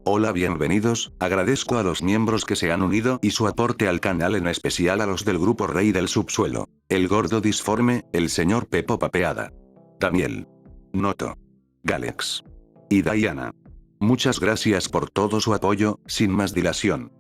Hola, bienvenidos, agradezco a los miembros que se han unido y su aporte al canal, en especial a los del grupo Rey del Subsuelo, el Gordo Disforme, el señor Pepo Papeada, Daniel, Noto, Galex y Diana. Muchas gracias por todo su apoyo. Sin más dilación.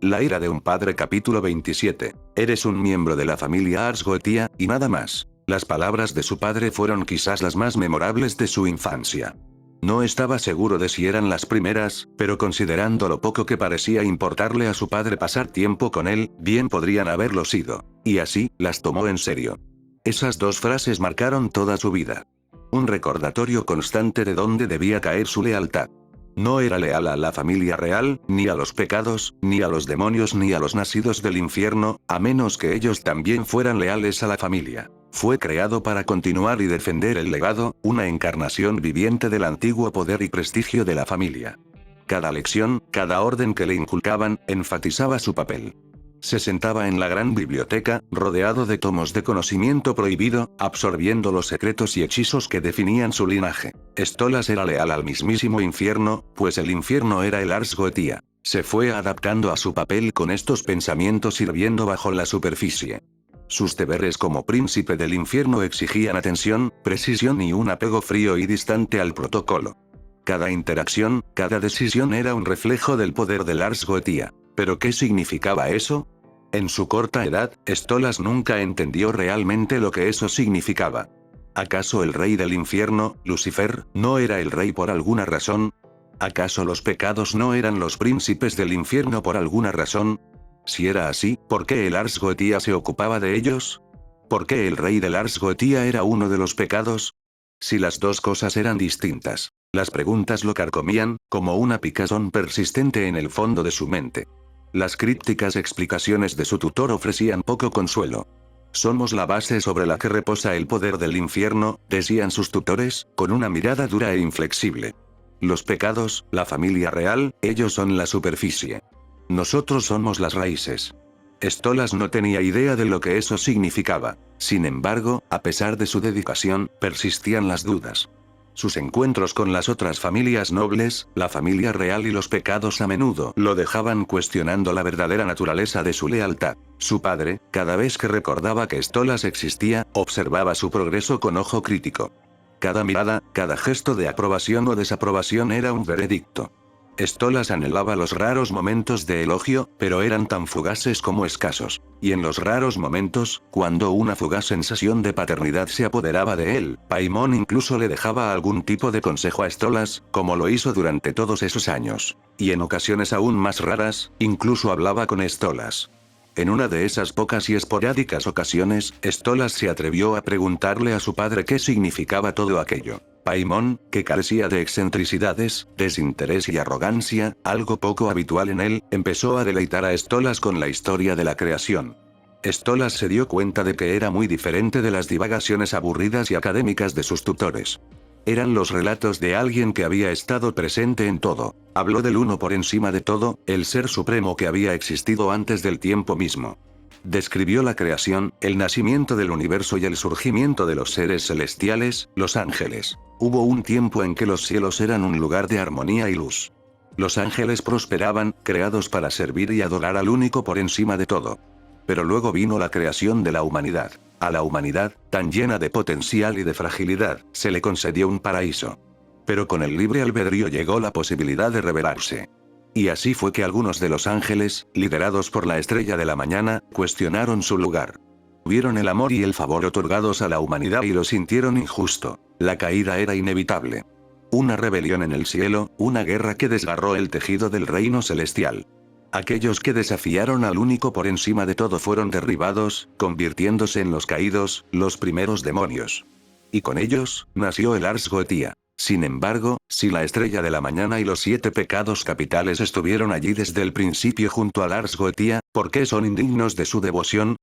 La ira de un padre, capítulo 27. Eres un miembro de la familia Ars Goetia, y nada más. Las palabras de su padre fueron quizás las más memorables de su infancia. No estaba seguro de si eran las primeras, pero considerando lo poco que parecía importarle a su padre pasar tiempo con él, bien podrían haberlo sido. Y así, las tomó en serio. Esas dos frases marcaron toda su vida. Un recordatorio constante de dónde debía caer su lealtad. No era leal a la familia real, ni a los pecados, ni a los demonios, ni a los nacidos del infierno, a menos que ellos también fueran leales a la familia. Fue creado para continuar y defender el legado, una encarnación viviente del antiguo poder y prestigio de la familia. Cada lección, cada orden que le inculcaban, enfatizaba su papel. Se sentaba en la gran biblioteca, rodeado de tomos de conocimiento prohibido, absorbiendo los secretos y hechizos que definían su linaje. Stolas era leal al mismísimo infierno, pues el infierno era el Ars Goetia. Se fue adaptando a su papel con estos pensamientos hirviendo bajo la superficie. Sus deberes como príncipe del infierno exigían atención, precisión y un apego frío y distante al protocolo. Cada interacción, cada decisión era un reflejo del poder del Ars Goetia. ¿Pero qué significaba eso? En su corta edad, Stolas nunca entendió realmente lo que eso significaba. ¿Acaso el rey del infierno, Lucifer, no era el rey por alguna razón? ¿Acaso los pecados no eran los príncipes del infierno por alguna razón? Si era así, ¿por qué el Ars Goetia se ocupaba de ellos? ¿Por qué el rey del Ars Goetia era uno de los pecados? Si las dos cosas eran distintas. Las preguntas lo carcomían, como una picazón persistente en el fondo de su mente. Las crípticas explicaciones de su tutor ofrecían poco consuelo. Somos la base sobre la que reposa el poder del infierno, decían sus tutores, con una mirada dura e inflexible. Los pecados, la familia real, ellos son la superficie. Nosotros somos las raíces. Stolas no tenía idea de lo que eso significaba. Sin embargo, a pesar de su dedicación, persistían las dudas. Sus encuentros con las otras familias nobles, la familia real y los pecados a menudo lo dejaban cuestionando la verdadera naturaleza de su lealtad. Su padre, cada vez que recordaba que Stolas existía, observaba su progreso con ojo crítico. Cada mirada, cada gesto de aprobación o desaprobación era un veredicto. Stolas anhelaba los raros momentos de elogio, pero eran tan fugaces como escasos. Y en los raros momentos, cuando una fugaz sensación de paternidad se apoderaba de él, Paimon incluso le dejaba algún tipo de consejo a Stolas, como lo hizo durante todos esos años. Y en ocasiones aún más raras, incluso hablaba con Stolas. En una de esas pocas y esporádicas ocasiones, Stolas se atrevió a preguntarle a su padre qué significaba todo aquello. Paimon, que carecía de excentricidades, desinterés y arrogancia, algo poco habitual en él, empezó a deleitar a Stolas con la historia de la creación. Stolas se dio cuenta de que era muy diferente de las divagaciones aburridas y académicas de sus tutores. Eran los relatos de alguien que había estado presente en todo. Habló del uno por encima de todo, el ser supremo que había existido antes del tiempo mismo. Describió la creación, el nacimiento del universo y el surgimiento de los seres celestiales, los ángeles. Hubo un tiempo en que los cielos eran un lugar de armonía y luz. Los ángeles prosperaban, creados para servir y adorar al único por encima de todo. Pero luego vino la creación de la humanidad. A la humanidad, tan llena de potencial y de fragilidad, se le concedió un paraíso. Pero con el libre albedrío llegó la posibilidad de rebelarse. Y así fue que algunos de los ángeles, liderados por la estrella de la mañana, cuestionaron su lugar. Vieron el amor y el favor otorgados a la humanidad y lo sintieron injusto. La caída era inevitable. Una rebelión en el cielo, una guerra que desgarró el tejido del reino celestial. Aquellos que desafiaron al único por encima de todo fueron derribados, convirtiéndose en los caídos, los primeros demonios. Y con ellos, nació el Ars Goetia. Sin embargo, si la estrella de la mañana y los 7 pecados capitales estuvieron allí desde el principio junto al Ars Goetia, ¿por qué son indignos de su devoción?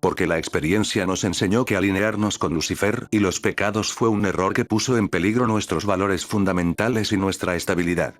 Porque la experiencia nos enseñó que alinearnos con Lucifer y los pecados fue un error que puso en peligro nuestros valores fundamentales y nuestra estabilidad.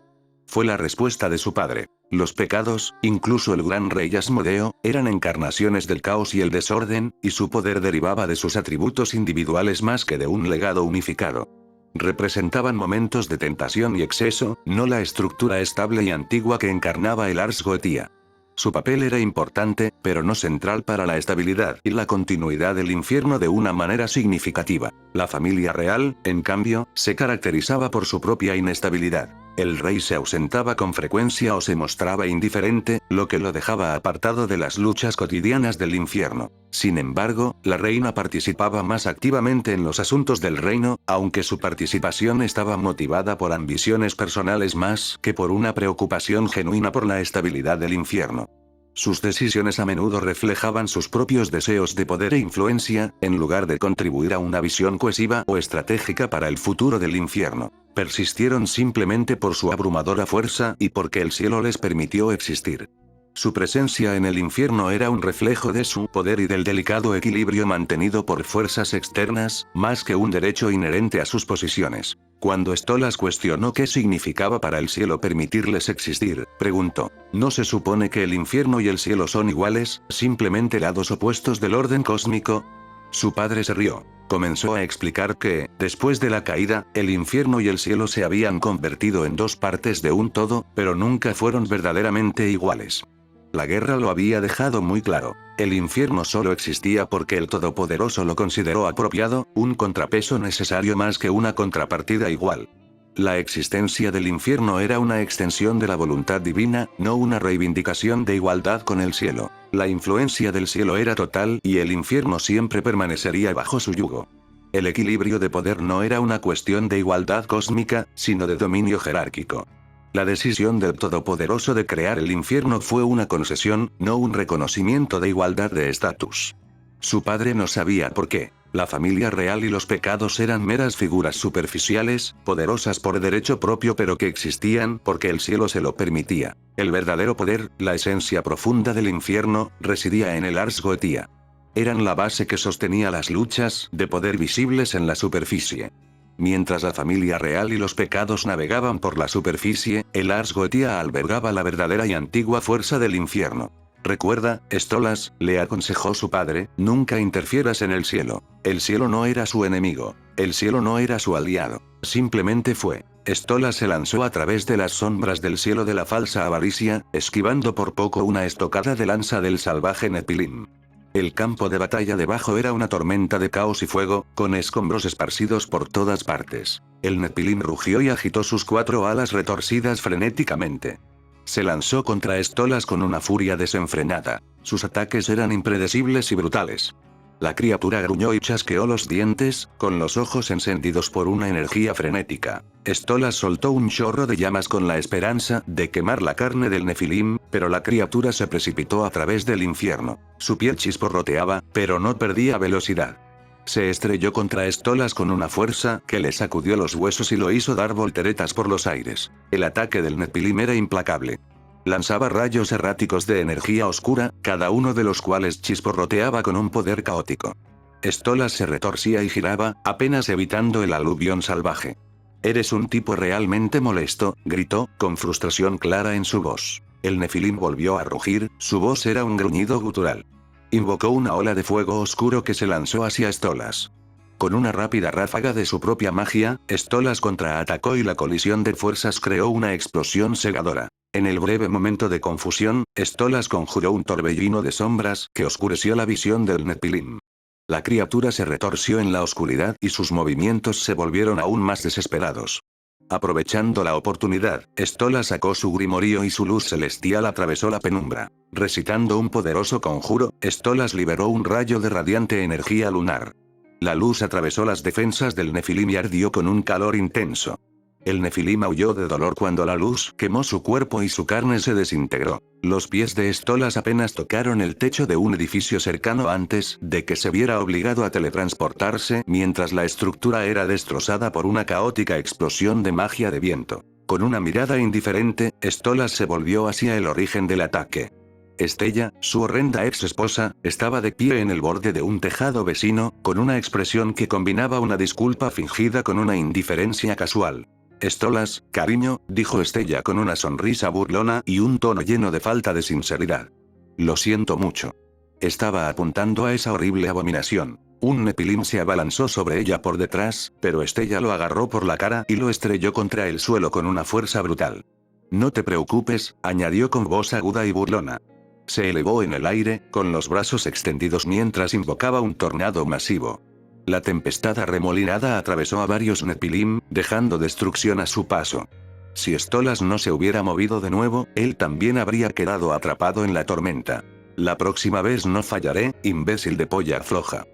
Fue la respuesta de su padre. Los pecados, incluso el gran rey Asmodeo, eran encarnaciones del caos y el desorden, y su poder derivaba de sus atributos individuales más que de un legado unificado. Representaban momentos de tentación y exceso, no la estructura estable y antigua que encarnaba el Ars Goetia. Su papel era importante, pero no central para la estabilidad y la continuidad del infierno de una manera significativa. La familia real, en cambio, se caracterizaba por su propia inestabilidad. El rey se ausentaba con frecuencia o se mostraba indiferente, lo que lo dejaba apartado de las luchas cotidianas del infierno. Sin embargo, la reina participaba más activamente en los asuntos del reino, aunque su participación estaba motivada por ambiciones personales más que por una preocupación genuina por la estabilidad del infierno. Sus decisiones a menudo reflejaban sus propios deseos de poder e influencia, en lugar de contribuir a una visión cohesiva o estratégica para el futuro del infierno. Persistieron simplemente por su abrumadora fuerza y porque el cielo les permitió existir. Su presencia en el infierno era un reflejo de su poder y del delicado equilibrio mantenido por fuerzas externas, más que un derecho inherente a sus posiciones. Cuando Stolas cuestionó qué significaba para el cielo permitirles existir, preguntó: ¿no se supone que el infierno y el cielo son iguales, simplemente lados opuestos del orden cósmico? Su padre se rió. Comenzó a explicar que, después de la caída, el infierno y el cielo se habían convertido en dos partes de un todo, pero nunca fueron verdaderamente iguales. La guerra lo había dejado muy claro. El infierno solo existía porque el Todopoderoso lo consideró apropiado, un contrapeso necesario más que una contrapartida igual. La existencia del infierno era una extensión de la voluntad divina, no una reivindicación de igualdad con el cielo. La influencia del cielo era total y el infierno siempre permanecería bajo su yugo. El equilibrio de poder no era una cuestión de igualdad cósmica, sino de dominio jerárquico. La decisión del Todopoderoso de crear el infierno fue una concesión, no un reconocimiento de igualdad de estatus. Su padre no sabía por qué. La familia real y los pecados eran meras figuras superficiales, poderosas por derecho propio pero que existían porque el cielo se lo permitía. El verdadero poder, la esencia profunda del infierno, residía en el Ars Goetia. Eran la base que sostenía las luchas de poder visibles en la superficie. Mientras la familia real y los pecados navegaban por la superficie, el Ars Goetia albergaba la verdadera y antigua fuerza del infierno. Recuerda, Stolas, le aconsejó su padre, nunca interfieras en el cielo. El cielo no era su enemigo. El cielo no era su aliado. Simplemente fue. Stolas se lanzó a través de las sombras del cielo de la falsa avaricia, esquivando por poco una estocada de lanza del salvaje Nepilim. El campo de batalla debajo era una tormenta de caos y fuego, con escombros esparcidos por todas partes. El Nepilim rugió y agitó sus 4 alas retorcidas frenéticamente. Se lanzó contra Stolas con una furia desenfrenada. Sus ataques eran impredecibles y brutales. La criatura gruñó y chasqueó los dientes, con los ojos encendidos por una energía frenética. Stolas soltó un chorro de llamas con la esperanza de quemar la carne del Nefilim, pero la criatura se precipitó a través del infierno. Su piel chisporroteaba, pero no perdía velocidad. Se estrelló contra Stolas con una fuerza que le sacudió los huesos y lo hizo dar volteretas por los aires. El ataque del Nefilim era implacable. Lanzaba rayos erráticos de energía oscura, cada uno de los cuales chisporroteaba con un poder caótico. Stolas se retorcía y giraba, apenas evitando el aluvión salvaje. «Eres un tipo realmente molesto», gritó, con frustración clara en su voz. El Nefilim volvió a rugir, su voz era un gruñido gutural. Invocó una ola de fuego oscuro que se lanzó hacia Stolas. Con una rápida ráfaga de su propia magia, Stolas contraatacó y la colisión de fuerzas creó una explosión cegadora. En el breve momento de confusión, Stolas conjuró un torbellino de sombras que oscureció la visión del Nepilim. La criatura se retorció en la oscuridad y sus movimientos se volvieron aún más desesperados. Aprovechando la oportunidad, Stolas sacó su grimorío y su luz celestial atravesó la penumbra. Recitando un poderoso conjuro, Stolas liberó un rayo de radiante energía lunar. La luz atravesó las defensas del Nefilim y ardió con un calor intenso. El Nefilim aulló de dolor cuando la luz quemó su cuerpo y su carne se desintegró. Los pies de Stolas apenas tocaron el techo de un edificio cercano antes de que se viera obligado a teletransportarse mientras la estructura era destrozada por una caótica explosión de magia de viento. Con una mirada indiferente, Stolas se volvió hacia el origen del ataque. Estella, su horrenda ex esposa, estaba de pie en el borde de un tejado vecino, con una expresión que combinaba una disculpa fingida con una indiferencia casual. «Stolas, cariño», dijo Estella con una sonrisa burlona y un tono lleno de falta de sinceridad. «Lo siento mucho». Estaba apuntando a esa horrible abominación. Un Nefilim se abalanzó sobre ella por detrás, pero Estella lo agarró por la cara y lo estrelló contra el suelo con una fuerza brutal. No te preocupes, añadió con voz aguda y burlona. Se elevó en el aire, con los brazos extendidos mientras invocaba un tornado masivo. La tempestad arremolinada atravesó a varios Nefilim, dejando destrucción a su paso. Si Stolas no se hubiera movido de nuevo, él también habría quedado atrapado en la tormenta. La próxima vez no fallaré, imbécil de polla floja.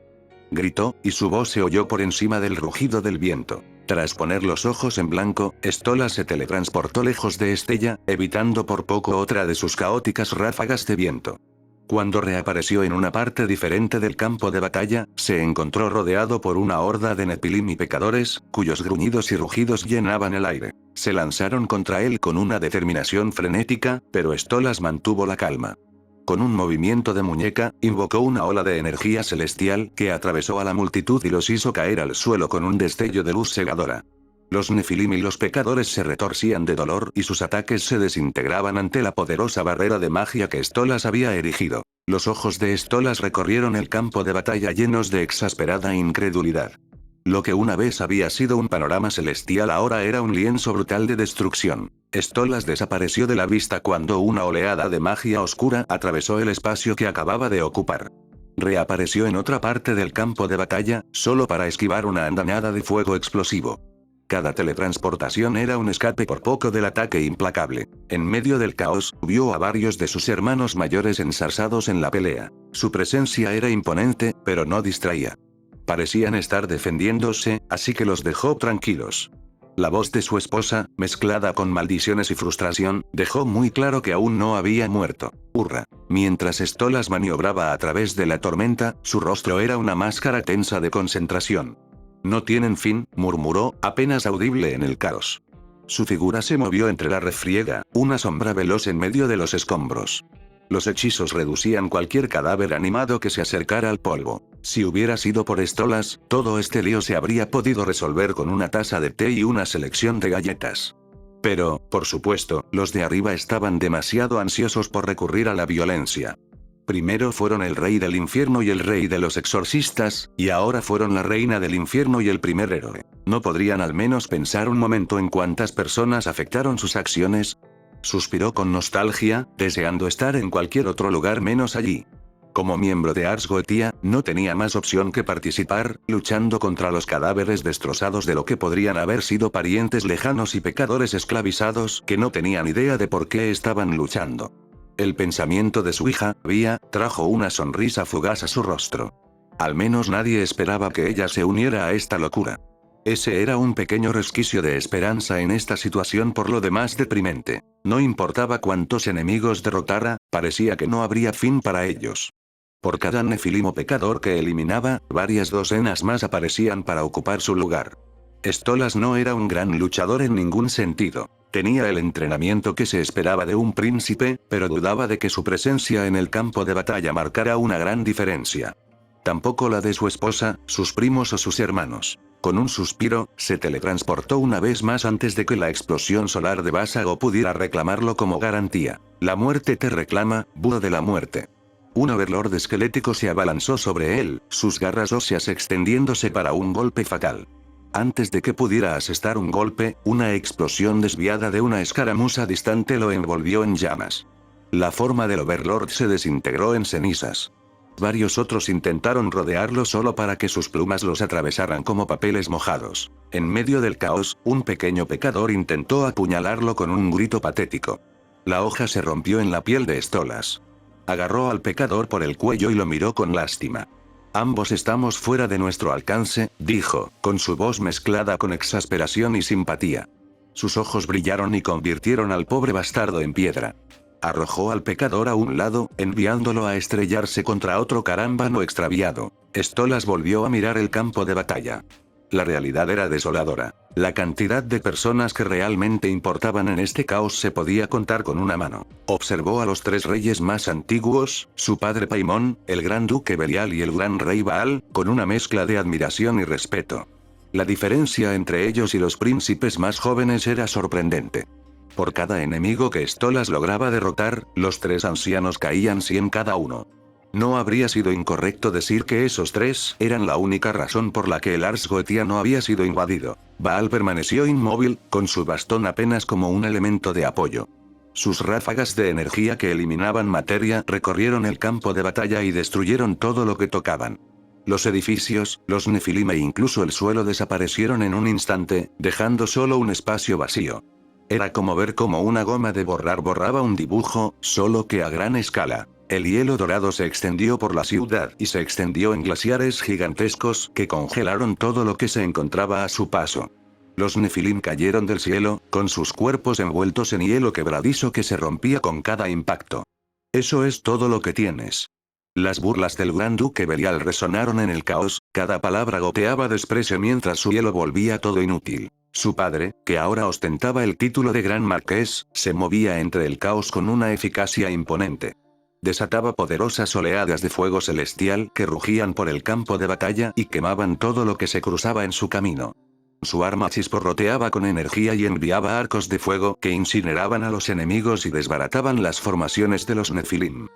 Gritó, y su voz se oyó por encima del rugido del viento. Tras poner los ojos en blanco, Stolas se teletransportó lejos de Estella, evitando por poco otra de sus caóticas ráfagas de viento. Cuando reapareció en una parte diferente del campo de batalla, se encontró rodeado por una horda de Nefilim y pecadores, cuyos gruñidos y rugidos llenaban el aire. Se lanzaron contra él con una determinación frenética, pero Stolas mantuvo la calma. Con un movimiento de muñeca, invocó una ola de energía celestial que atravesó a la multitud y los hizo caer al suelo con un destello de luz cegadora. Los Nefilim y los pecadores se retorcían de dolor y sus ataques se desintegraban ante la poderosa barrera de magia que Stolas había erigido. Los ojos de Stolas recorrieron el campo de batalla llenos de exasperada incredulidad. Lo que una vez había sido un panorama celestial ahora era un lienzo brutal de destrucción. Stolas desapareció de la vista cuando una oleada de magia oscura atravesó el espacio que acababa de ocupar. Reapareció en otra parte del campo de batalla, solo para esquivar una andanada de fuego explosivo. Cada teletransportación era un escape por poco del ataque implacable. En medio del caos, vio a varios de sus hermanos mayores ensarzados en la pelea. Su presencia era imponente, pero no distraía. Parecían estar defendiéndose, así que los dejó tranquilos. La voz de su esposa, mezclada con maldiciones y frustración, dejó muy claro que aún no había muerto. Hurra. Mientras Stolas maniobraba a través de la tormenta, su rostro era una máscara tensa de concentración. No tienen fin, murmuró, apenas audible en el caos. Su figura se movió entre la refriega, una sombra veloz en medio de los escombros. Los hechizos reducían cualquier cadáver animado que se acercara al polvo. Si hubiera sido por Stolas, todo este lío se habría podido resolver con una taza de té y una selección de galletas. Pero, por supuesto, los de arriba estaban demasiado ansiosos por recurrir a la violencia. Primero fueron el rey del infierno y el rey de los exorcistas, y ahora fueron la reina del infierno y el primer héroe. ¿No podrían al menos pensar un momento en cuántas personas afectaron sus acciones? Suspiró con nostalgia, deseando estar en cualquier otro lugar menos allí. Como miembro de Ars Goetia, no tenía más opción que participar, luchando contra los cadáveres destrozados de lo que podrían haber sido parientes lejanos y pecadores esclavizados que no tenían idea de por qué estaban luchando. El pensamiento de su hija, Vía, trajo una sonrisa fugaz a su rostro. Al menos nadie esperaba que ella se uniera a esta locura. Ese era un pequeño resquicio de esperanza en esta situación por lo demás deprimente. No importaba cuántos enemigos derrotara, parecía que no habría fin para ellos. Por cada Nefilim o pecador que eliminaba, varias docenas más aparecían para ocupar su lugar. Stolas no era un gran luchador en ningún sentido. Tenía el entrenamiento que se esperaba de un príncipe, pero dudaba de que su presencia en el campo de batalla marcara una gran diferencia. Tampoco la de su esposa, sus primos o sus hermanos. Con un suspiro, se teletransportó una vez más antes de que la explosión solar de Vásago pudiera reclamarlo como garantía. La muerte te reclama, búho de la muerte. Un overlord esquelético se abalanzó sobre él, sus garras óseas extendiéndose para un golpe fatal. Antes de que pudiera asestar un golpe, una explosión desviada de una escaramuza distante lo envolvió en llamas. La forma del overlord se desintegró en cenizas. Varios otros intentaron rodearlo solo para que sus plumas los atravesaran como papeles mojados. En medio del caos, un pequeño pecador intentó apuñalarlo con un grito patético. La hoja se rompió en la piel de Stolas. Agarró al pecador por el cuello y lo miró con lástima. Ambos estamos fuera de nuestro alcance, dijo, con su voz mezclada con exasperación y simpatía. Sus ojos brillaron y convirtieron al pobre bastardo en piedra. Arrojó al pecador a un lado, enviándolo a estrellarse contra otro carámbano extraviado. Stolas volvió a mirar el campo de batalla. La realidad era desoladora. La cantidad de personas que realmente importaban en este caos se podía contar con una mano. Observó a los tres reyes más antiguos, su padre Paimon, el gran duque Belial y el gran rey Baal, con una mezcla de admiración y respeto. La diferencia entre ellos y los príncipes más jóvenes era sorprendente. Por cada enemigo que Stolas lograba derrotar, los tres ancianos caían 100 cada uno. No habría sido incorrecto decir que esos tres eran la única razón por la que el Ars Goetia no había sido invadido. Baal permaneció inmóvil, con su bastón apenas como un elemento de apoyo. Sus ráfagas de energía que eliminaban materia recorrieron el campo de batalla y destruyeron todo lo que tocaban. Los edificios, los nefilim e incluso el suelo desaparecieron en un instante, dejando solo un espacio vacío. Era como ver cómo una goma de borrar borraba un dibujo, solo que a gran escala. El hielo dorado se extendió por la ciudad y se extendió en glaciares gigantescos que congelaron todo lo que se encontraba a su paso. Los nefilim cayeron del cielo, con sus cuerpos envueltos en hielo quebradizo que se rompía con cada impacto. Eso es todo lo que tienes. Las burlas del gran duque Belial resonaron en el caos, cada palabra goteaba desprecio mientras su hielo volvía todo inútil. Su padre, que ahora ostentaba el título de gran marqués, se movía entre el caos con una eficacia imponente. Desataba poderosas oleadas de fuego celestial que rugían por el campo de batalla y quemaban todo lo que se cruzaba en su camino. Su arma chisporroteaba con energía y enviaba arcos de fuego que incineraban a los enemigos y desbarataban las formaciones de los nefilim.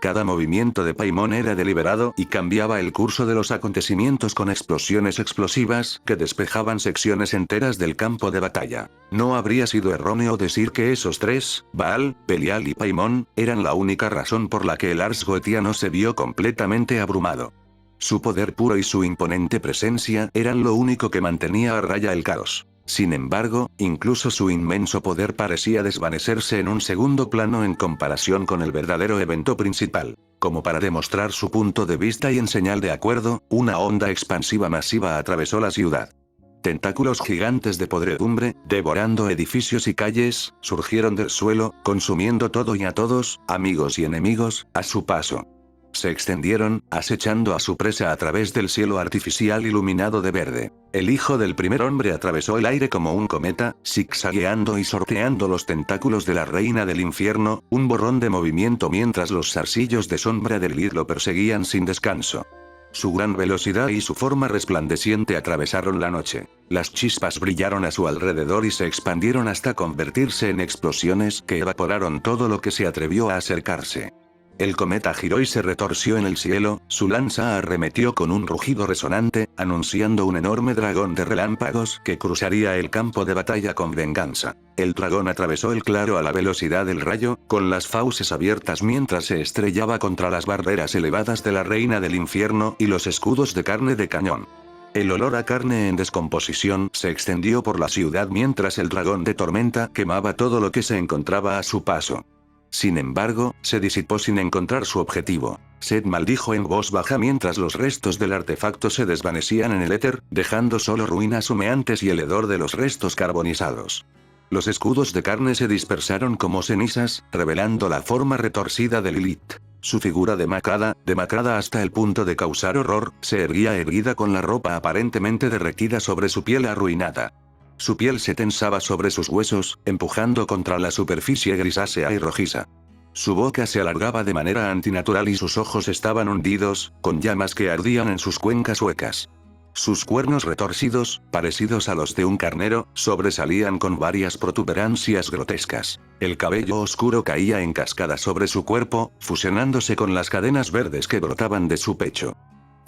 Cada movimiento de Paimon era deliberado y cambiaba el curso de los acontecimientos con explosiones explosivas que despejaban secciones enteras del campo de batalla. No habría sido erróneo decir que esos tres, Baal, Belial y Paimon, eran la única razón por la que el Ars Goetia no se vio completamente abrumado. Su poder puro y su imponente presencia eran lo único que mantenía a raya el caos. Sin embargo, incluso su inmenso poder parecía desvanecerse en un segundo plano en comparación con el verdadero evento principal. Como para demostrar su punto de vista y en señal de acuerdo, una onda expansiva masiva atravesó la ciudad. Tentáculos gigantes de podredumbre, devorando edificios y calles, surgieron del suelo, consumiendo todo y a todos, amigos y enemigos, a su paso. Se extendieron, acechando a su presa a través del cielo artificial iluminado de verde. El hijo del primer hombre atravesó el aire como un cometa, zigzagueando y sorteando los tentáculos de la reina del infierno, un borrón de movimiento mientras los zarcillos de sombra del Lilith lo perseguían sin descanso. Su gran velocidad y su forma resplandeciente atravesaron la noche. Las chispas brillaron a su alrededor y se expandieron hasta convertirse en explosiones que evaporaron todo lo que se atrevió a acercarse. El cometa giró y se retorció en el cielo, su lanza arremetió con un rugido resonante, anunciando un enorme dragón de relámpagos que cruzaría el campo de batalla con venganza. El dragón atravesó el claro a la velocidad del rayo, con las fauces abiertas mientras se estrellaba contra las barreras elevadas de la reina del infierno y los escudos de carne de cañón. El olor a carne en descomposición se extendió por la ciudad mientras el dragón de tormenta quemaba todo lo que se encontraba a su paso. Sin embargo, se disipó sin encontrar su objetivo. Set maldijo en voz baja mientras los restos del artefacto se desvanecían en el éter, dejando solo ruinas humeantes y el hedor de los restos carbonizados. Los escudos de carne se dispersaron como cenizas, revelando la forma retorcida de Lilith. Su figura demacrada hasta el punto de causar horror, se erguía erguida con la ropa aparentemente derretida sobre su piel arruinada. Su piel se tensaba sobre sus huesos, empujando contra la superficie grisácea y rojiza. Su boca se alargaba de manera antinatural y sus ojos estaban hundidos, con llamas que ardían en sus cuencas huecas. Sus cuernos retorcidos, parecidos a los de un carnero, sobresalían con varias protuberancias grotescas. El cabello oscuro caía en cascada sobre su cuerpo, fusionándose con las cadenas verdes que brotaban de su pecho.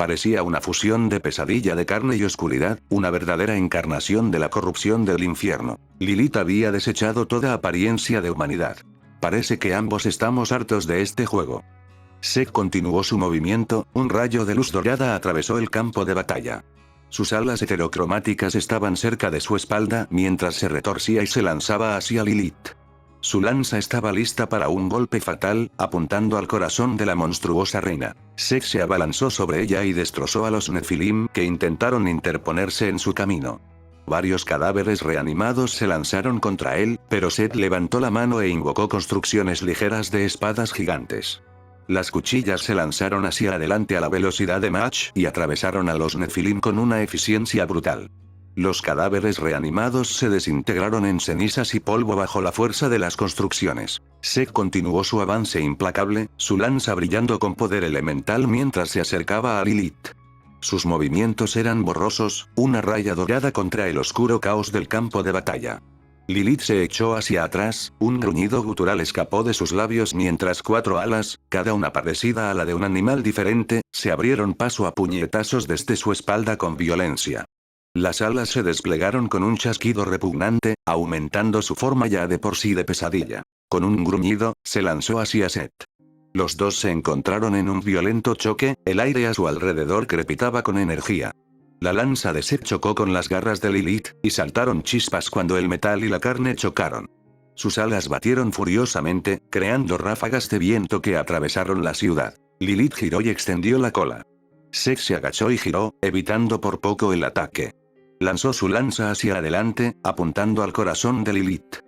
Parecía una fusión de pesadilla de carne y oscuridad, una verdadera encarnación de la corrupción del infierno. Lilith había desechado toda apariencia de humanidad. Parece que ambos estamos hartos de este juego. Set continuó su movimiento, un rayo de luz dorada atravesó el campo de batalla. Sus alas heterocromáticas estaban cerca de su espalda mientras se retorcía y se lanzaba hacia Lilith. Su lanza estaba lista para un golpe fatal, apuntando al corazón de la monstruosa reina. Set se abalanzó sobre ella y destrozó a los nefilim que intentaron interponerse en su camino. Varios cadáveres reanimados se lanzaron contra él, pero Set levantó la mano e invocó construcciones ligeras de espadas gigantes. Las cuchillas se lanzaron hacia adelante a la velocidad de Mach y atravesaron a los nefilim con una eficiencia brutal. Los cadáveres reanimados se desintegraron en cenizas y polvo bajo la fuerza de las construcciones. Set continuó su avance implacable, su lanza brillando con poder elemental mientras se acercaba a Lilith. Sus movimientos eran borrosos, una raya dorada contra el oscuro caos del campo de batalla. Lilith se echó hacia atrás, un gruñido gutural escapó de sus labios mientras 4 alas, cada una parecida a la de un animal diferente, se abrieron paso a puñetazos desde su espalda con violencia. Las alas se desplegaron con un chasquido repugnante, aumentando su forma ya de por sí de pesadilla. Con un gruñido, se lanzó hacia Seth. Los dos se encontraron en un violento choque, el aire a su alrededor crepitaba con energía. La lanza de Seth chocó con las garras de Lilith, y saltaron chispas cuando el metal y la carne chocaron. Sus alas batieron furiosamente, creando ráfagas de viento que atravesaron la ciudad. Lilith giró y extendió la cola. Seth se agachó y giró, evitando por poco el ataque. Lanzó su lanza hacia adelante, apuntando al corazón de Lilith.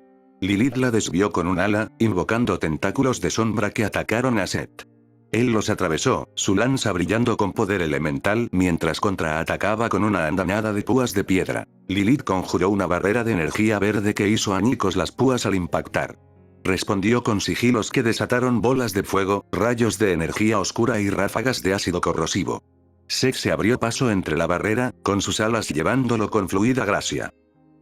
Lilith la desvió con un ala, invocando tentáculos de sombra que atacaron a Seth. Él los atravesó, su lanza brillando con poder elemental mientras contraatacaba con una andanada de púas de piedra. Lilith conjuró una barrera de energía verde que hizo añicos las púas al impactar. Respondió con sigilos que desataron bolas de fuego, rayos de energía oscura y ráfagas de ácido corrosivo. Seth se abrió paso entre la barrera, con sus alas llevándolo con fluida gracia.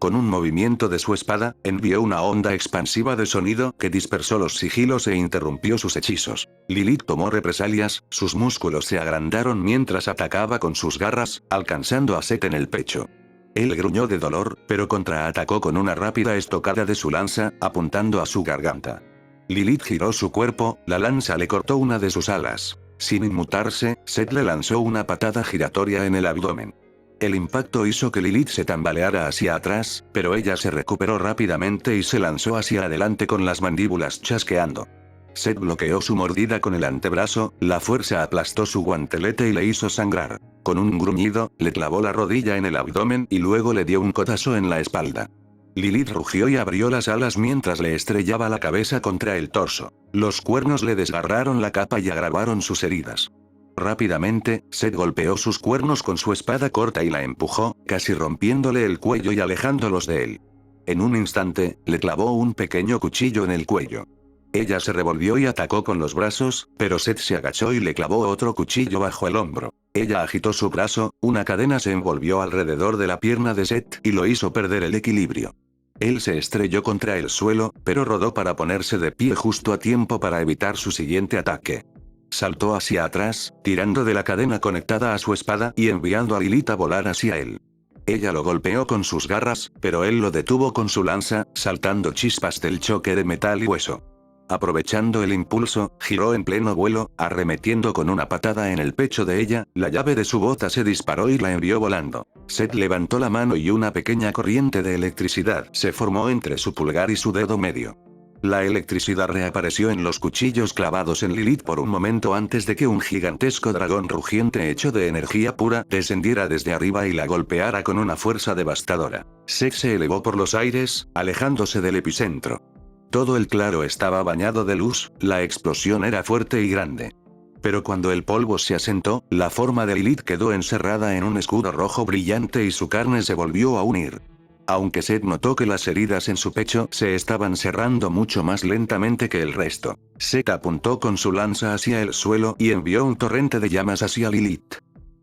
Con un movimiento de su espada, envió una onda expansiva de sonido que dispersó los sigilos e interrumpió sus hechizos. Lilith tomó represalias, sus músculos se agrandaron mientras atacaba con sus garras, alcanzando a Seth en el pecho. Él gruñó de dolor, pero contraatacó con una rápida estocada de su lanza, apuntando a su garganta. Lilith giró su cuerpo, la lanza le cortó una de sus alas. Sin inmutarse, Seth le lanzó una patada giratoria en el abdomen. El impacto hizo que Lilith se tambaleara hacia atrás, pero ella se recuperó rápidamente y se lanzó hacia adelante con las mandíbulas chasqueando. Seth bloqueó su mordida con el antebrazo, la fuerza aplastó su guantelete y le hizo sangrar. Con un gruñido, le clavó la rodilla en el abdomen y luego le dio un codazo en la espalda. Lilith rugió y abrió las alas mientras le estrellaba la cabeza contra el torso. Los cuernos le desgarraron la capa y agravaron sus heridas. Rápidamente, Seth golpeó sus cuernos con su espada corta y la empujó, casi rompiéndole el cuello y alejándolos de él. En un instante, le clavó un pequeño cuchillo en el cuello. Ella se revolvió y atacó con los brazos, pero Seth se agachó y le clavó otro cuchillo bajo el hombro. Ella agitó su brazo, una cadena se envolvió alrededor de la pierna de Seth y lo hizo perder el equilibrio. Él se estrelló contra el suelo, pero rodó para ponerse de pie justo a tiempo para evitar su siguiente ataque. Saltó hacia atrás, tirando de la cadena conectada a su espada y enviando a Lilith a volar hacia él. Ella lo golpeó con sus garras, pero él lo detuvo con su lanza, saltando chispas del choque de metal y hueso. Aprovechando el impulso, giró en pleno vuelo, arremetiendo con una patada en el pecho de ella, la llave de su bota se disparó y la envió volando. Seth levantó la mano y una pequeña corriente de electricidad se formó entre su pulgar y su dedo medio. La electricidad reapareció en los cuchillos clavados en Lilith por un momento antes de que un gigantesco dragón rugiente hecho de energía pura descendiera desde arriba y la golpeara con una fuerza devastadora. Seth se elevó por los aires, alejándose del epicentro. Todo el claro estaba bañado de luz, la explosión era fuerte y grande. Pero cuando el polvo se asentó, la forma de Lilith quedó encerrada en un escudo rojo brillante y su carne se volvió a unir. Aunque Seth notó que las heridas en su pecho se estaban cerrando mucho más lentamente que el resto. Seth apuntó con su lanza hacia el suelo y envió un torrente de llamas hacia Lilith.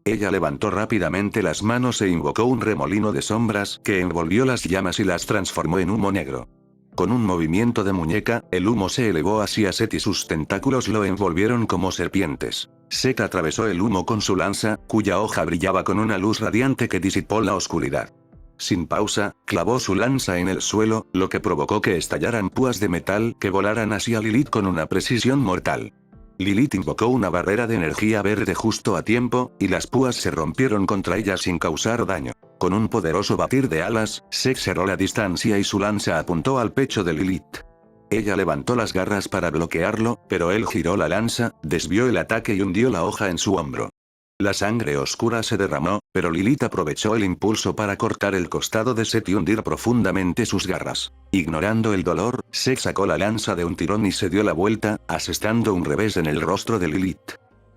Ella levantó rápidamente las manos e invocó un remolino de sombras que envolvió las llamas y las transformó en humo negro. Con un movimiento de muñeca, el humo se elevó hacia Seth y sus tentáculos lo envolvieron como serpientes. Seth atravesó el humo con su lanza, cuya hoja brillaba con una luz radiante que disipó la oscuridad. Sin pausa, clavó su lanza en el suelo, lo que provocó que estallaran púas de metal que volaran hacia Lilith con una precisión mortal. Lilith invocó una barrera de energía verde justo a tiempo, y las púas se rompieron contra ella sin causar daño. Con un poderoso batir de alas, Seth cerró la distancia y su lanza apuntó al pecho de Lilith. Ella levantó las garras para bloquearlo, pero él giró la lanza, desvió el ataque y hundió la hoja en su hombro. La sangre oscura se derramó, pero Lilith aprovechó el impulso para cortar el costado de Seth y hundir profundamente sus garras. Ignorando el dolor, Seth sacó la lanza de un tirón y se dio la vuelta, asestando un revés en el rostro de Lilith.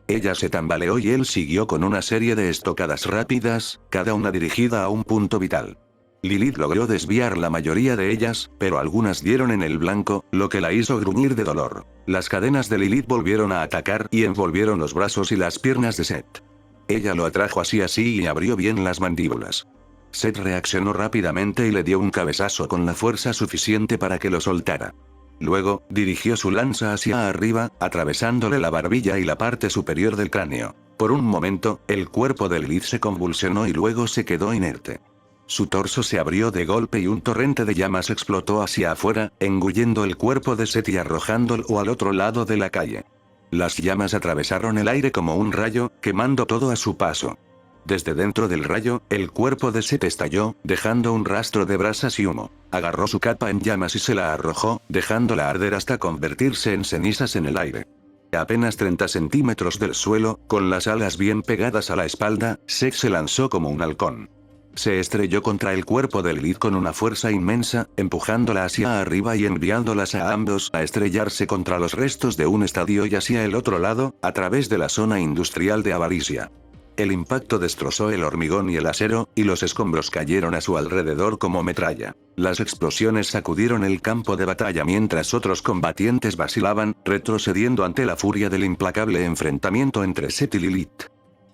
Ella se tambaleó y él siguió con una serie de estocadas rápidas, cada una dirigida a un punto vital. Lilith logró desviar la mayoría de ellas, pero algunas dieron en el blanco, lo que la hizo gruñir de dolor. Las cadenas de Lilith volvieron a atacar y envolvieron los brazos y las piernas de Seth. Ella lo atrajo así y abrió bien las mandíbulas. Seth reaccionó rápidamente y le dio un cabezazo con la fuerza suficiente para que lo soltara. Luego, dirigió su lanza hacia arriba, atravesándole la barbilla y la parte superior del cráneo. Por un momento, el cuerpo de Lilith se convulsionó y luego se quedó inerte. Su torso se abrió de golpe y un torrente de llamas explotó hacia afuera, engullendo el cuerpo de Seth y arrojándolo al otro lado de la calle. Las llamas atravesaron el aire como un rayo, quemando todo a su paso. Desde dentro del rayo, el cuerpo de Seth estalló, dejando un rastro de brasas y humo. Agarró su capa en llamas y se la arrojó, dejándola arder hasta convertirse en cenizas en el aire. A apenas 30 centímetros del suelo, con las alas bien pegadas a la espalda, Seth se lanzó como un halcón. Se estrelló contra el cuerpo de Lilith con una fuerza inmensa, empujándola hacia arriba y enviándolas a ambos a estrellarse contra los restos de un estadio y hacia el otro lado, a través de la zona industrial de Avaricia. El impacto destrozó el hormigón y el acero, y los escombros cayeron a su alrededor como metralla. Las explosiones sacudieron el campo de batalla mientras otros combatientes vacilaban, retrocediendo ante la furia del implacable enfrentamiento entre Seth y Lilith.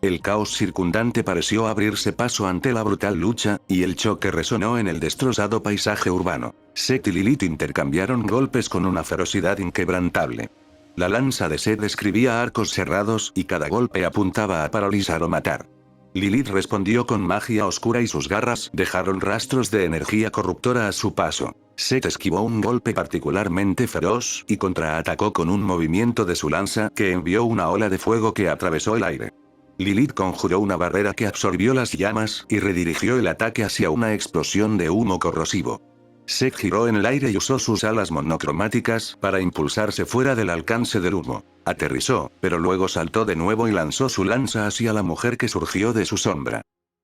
El caos circundante pareció abrirse paso ante la brutal lucha, y el choque resonó en el destrozado paisaje urbano. Seth y Lilith intercambiaron golpes con una ferocidad inquebrantable. La lanza de Seth describía arcos cerrados y cada golpe apuntaba a paralizar o matar. Lilith respondió con magia oscura y sus garras dejaron rastros de energía corruptora a su paso. Seth esquivó un golpe particularmente feroz y contraatacó con un movimiento de su lanza que envió una ola de fuego que atravesó el aire. Lilith conjuró una barrera que absorbió las llamas y redirigió el ataque hacia una explosión de humo corrosivo. Seth giró en el aire y usó sus alas monocromáticas para impulsarse fuera del alcance del humo. Aterrizó, pero luego saltó de nuevo y lanzó su lanza hacia la mujer que surgió de su sombra.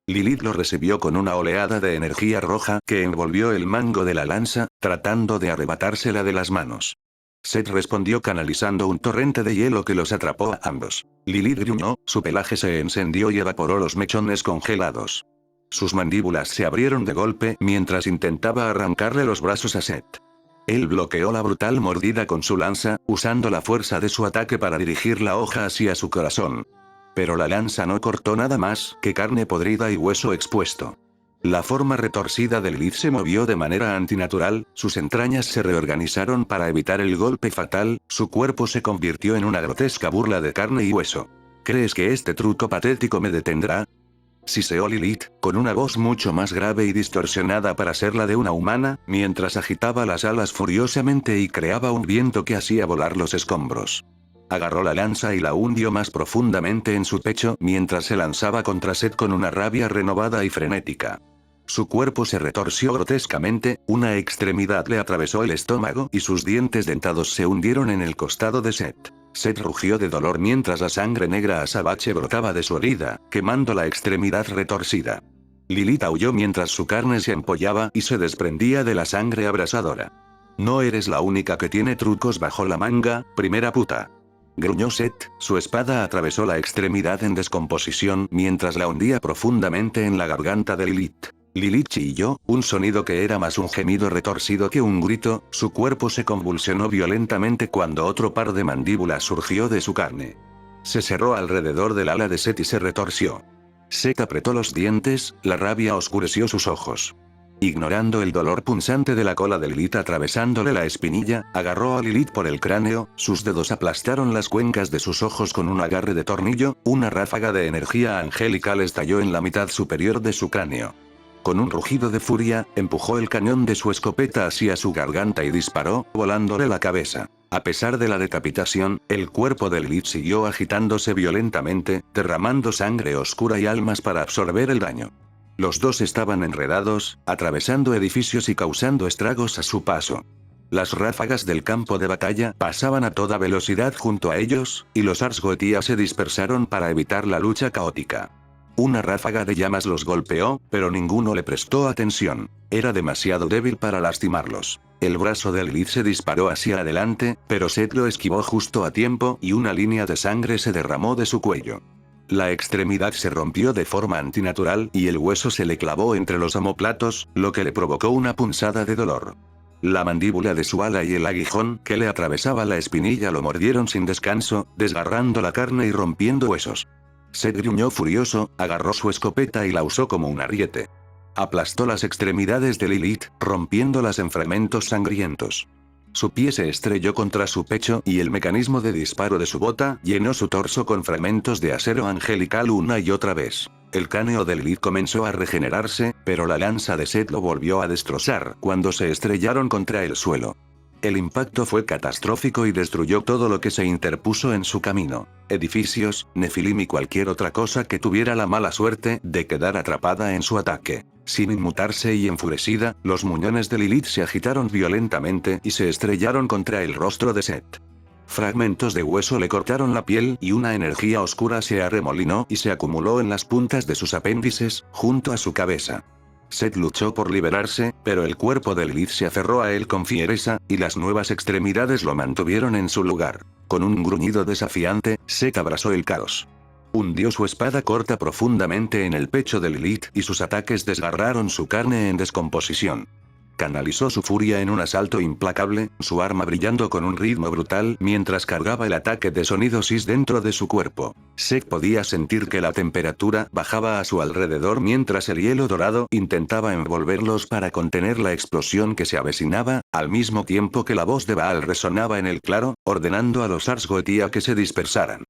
Lilith lo recibió con una oleada de energía roja que envolvió el mango de la lanza, tratando de arrebatársela de las manos. Seth respondió canalizando un torrente de hielo que los atrapó a ambos. Lilith gruñó, su pelaje se encendió y evaporó los mechones congelados. Sus mandíbulas se abrieron de golpe mientras intentaba arrancarle los brazos a Seth. Él bloqueó la brutal mordida con su lanza, usando la fuerza de su ataque para dirigir la hoja hacia su corazón. Pero la lanza no cortó nada más que carne podrida y hueso expuesto. La forma retorcida de Lilith se movió de manera antinatural, sus entrañas se reorganizaron para evitar el golpe fatal, su cuerpo se convirtió en una grotesca burla de carne y hueso. ¿Crees que este truco patético me detendrá?, siseó Lilith, con una voz mucho más grave y distorsionada para ser la de una humana, mientras agitaba las alas furiosamente y creaba un viento que hacía volar los escombros. Agarró la lanza y la hundió más profundamente en su pecho mientras se lanzaba contra Seth con una rabia renovada y frenética. Su cuerpo se retorció grotescamente, una extremidad le atravesó el estómago y sus dientes dentados se hundieron en el costado de Seth. Seth rugió de dolor mientras la sangre negra azabache brotaba de su herida, quemando la extremidad retorcida. Lilith aulló mientras su carne se empollaba y se desprendía de la sangre abrasadora. No eres la única que tiene trucos bajo la manga, primera puta. Gruñó Seth, su espada atravesó la extremidad en descomposición mientras la hundía profundamente en la garganta de Lilith. Lilith chilló, un sonido que era más un gemido retorcido que un grito, su cuerpo se convulsionó violentamente cuando otro par de mandíbulas surgió de su carne. Se cerró alrededor del ala de Seth y se retorció. Seth apretó los dientes, la rabia oscureció sus ojos. Ignorando el dolor punzante de la cola de Lilith atravesándole la espinilla, agarró a Lilith por el cráneo, sus dedos aplastaron las cuencas de sus ojos con un agarre de tornillo, una ráfaga de energía angelical estalló en la mitad superior de su cráneo. Con un rugido de furia, empujó el cañón de su escopeta hacia su garganta y disparó, volándole la cabeza. A pesar de la decapitación, el cuerpo de Lilith siguió agitándose violentamente, derramando sangre oscura y almas para absorber el daño. Los dos estaban enredados, atravesando edificios y causando estragos a su paso. Las ráfagas del campo de batalla pasaban a toda velocidad junto a ellos, y los Ars Goetia se dispersaron para evitar la lucha caótica. Una ráfaga de llamas los golpeó, pero ninguno le prestó atención. Era demasiado débil para lastimarlos. El brazo de Lilith se disparó hacia adelante, pero Seth lo esquivó justo a tiempo y una línea de sangre se derramó de su cuello. La extremidad se rompió de forma antinatural y el hueso se le clavó entre los omóplatos, lo que le provocó una punzada de dolor. La mandíbula de su ala y el aguijón que le atravesaba la espinilla lo mordieron sin descanso, desgarrando la carne y rompiendo huesos. Seth gruñó furioso, agarró su escopeta y la usó como un ariete. Aplastó las extremidades de Lilith, rompiéndolas en fragmentos sangrientos. Su pie se estrelló contra su pecho y el mecanismo de disparo de su bota llenó su torso con fragmentos de acero angelical una y otra vez. El cráneo de Lilith comenzó a regenerarse, pero la lanza de Set lo volvió a destrozar cuando se estrellaron contra el suelo. El impacto fue catastrófico y destruyó todo lo que se interpuso en su camino: edificios, Nefilim y cualquier otra cosa que tuviera la mala suerte de quedar atrapada en su ataque. Sin inmutarse y enfurecida, los muñones de Lilith se agitaron violentamente y se estrellaron contra el rostro de Set. Fragmentos de hueso le cortaron la piel y una energía oscura se arremolinó y se acumuló en las puntas de sus apéndices, junto a su cabeza. Set luchó por liberarse, pero el cuerpo de Lilith se aferró a él con fiereza, y las nuevas extremidades lo mantuvieron en su lugar. Con un gruñido desafiante, Set abrazó el caos. Hundió su espada corta profundamente en el pecho de Lilith y sus ataques desgarraron su carne en descomposición. Canalizó su furia en un asalto implacable, su arma brillando con un ritmo brutal mientras cargaba el ataque de sonido Sis dentro de su cuerpo. Set podía sentir que la temperatura bajaba a su alrededor mientras el hielo dorado intentaba envolverlos para contener la explosión que se avecinaba, al mismo tiempo que la voz de Baal resonaba en el claro, ordenando a los Ars Goetia que se dispersaran.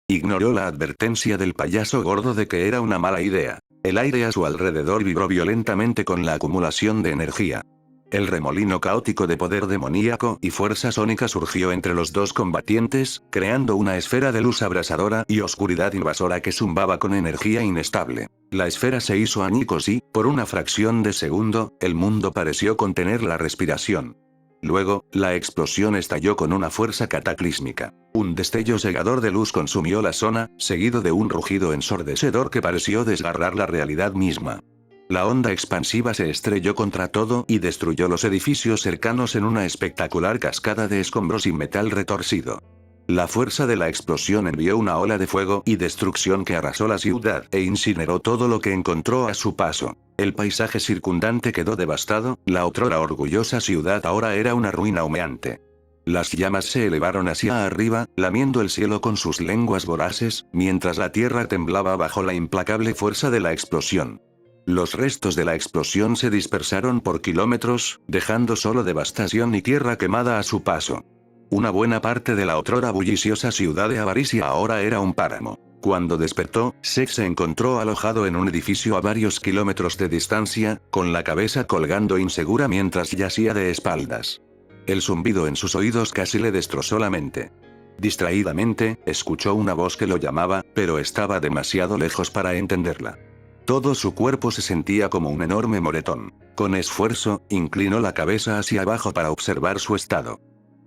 Ignoró la advertencia del payaso gordo de que era una mala idea. El aire a su alrededor vibró violentamente con la acumulación de energía. El remolino caótico de poder demoníaco y fuerza sónica surgió entre los dos combatientes, creando una esfera de luz abrasadora y oscuridad invasora que zumbaba con energía inestable. La esfera se hizo añicos y, por una fracción de segundo, el mundo pareció contener la respiración. Luego, la explosión estalló con una fuerza cataclísmica. Un destello cegador de luz consumió la zona, seguido de un rugido ensordecedor que pareció desgarrar la realidad misma. La onda expansiva se estrelló contra todo y destruyó los edificios cercanos en una espectacular cascada de escombros y metal retorcido. La fuerza de la explosión envió una ola de fuego y destrucción que arrasó la ciudad e incineró todo lo que encontró a su paso. El paisaje circundante quedó devastado, la otrora orgullosa ciudad ahora era una ruina humeante. Las llamas se elevaron hacia arriba, lamiendo el cielo con sus lenguas voraces, mientras la tierra temblaba bajo la implacable fuerza de la explosión. Los restos de la explosión se dispersaron por kilómetros, dejando solo devastación y tierra quemada a su paso. Una buena parte de la otrora bulliciosa ciudad de Avaricia ahora era un páramo. Cuando despertó, Set se encontró alojado en un edificio a varios kilómetros de distancia, con la cabeza colgando insegura mientras yacía de espaldas. El zumbido en sus oídos casi le destrozó la mente. Distraídamente, escuchó una voz que lo llamaba, pero estaba demasiado lejos para entenderla. Todo su cuerpo se sentía como un enorme moretón. Con esfuerzo, inclinó la cabeza hacia abajo para observar su estado.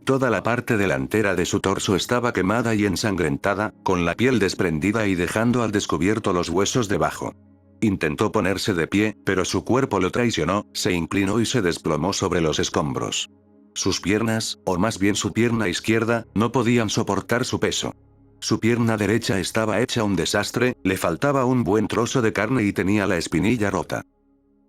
Toda la parte delantera de su torso estaba quemada y ensangrentada, con la piel desprendida y dejando al descubierto los huesos debajo. Intentó ponerse de pie, pero su cuerpo lo traicionó, se inclinó y se desplomó sobre los escombros. Sus piernas, o más bien su pierna izquierda, no podían soportar su peso. Su pierna derecha estaba hecha un desastre, le faltaba un buen trozo de carne y tenía la espinilla rota.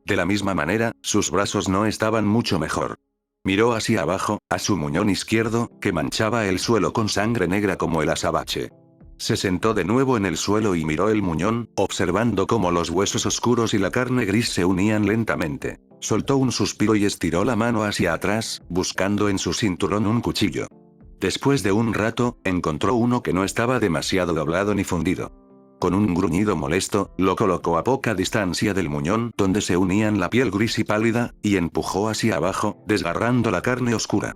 De la misma manera, sus brazos no estaban mucho mejor. Miró hacia abajo, a su muñón izquierdo, que manchaba el suelo con sangre negra como el azabache. Se sentó de nuevo en el suelo y miró el muñón, observando cómo los huesos oscuros y la carne gris se unían lentamente. Soltó un suspiro y estiró la mano hacia atrás, buscando en su cinturón un cuchillo. Después de un rato, encontró uno que no estaba demasiado doblado ni fundido. Con un gruñido molesto, lo colocó a poca distancia del muñón donde se unían la piel gris y pálida, y empujó hacia abajo, desgarrando la carne oscura.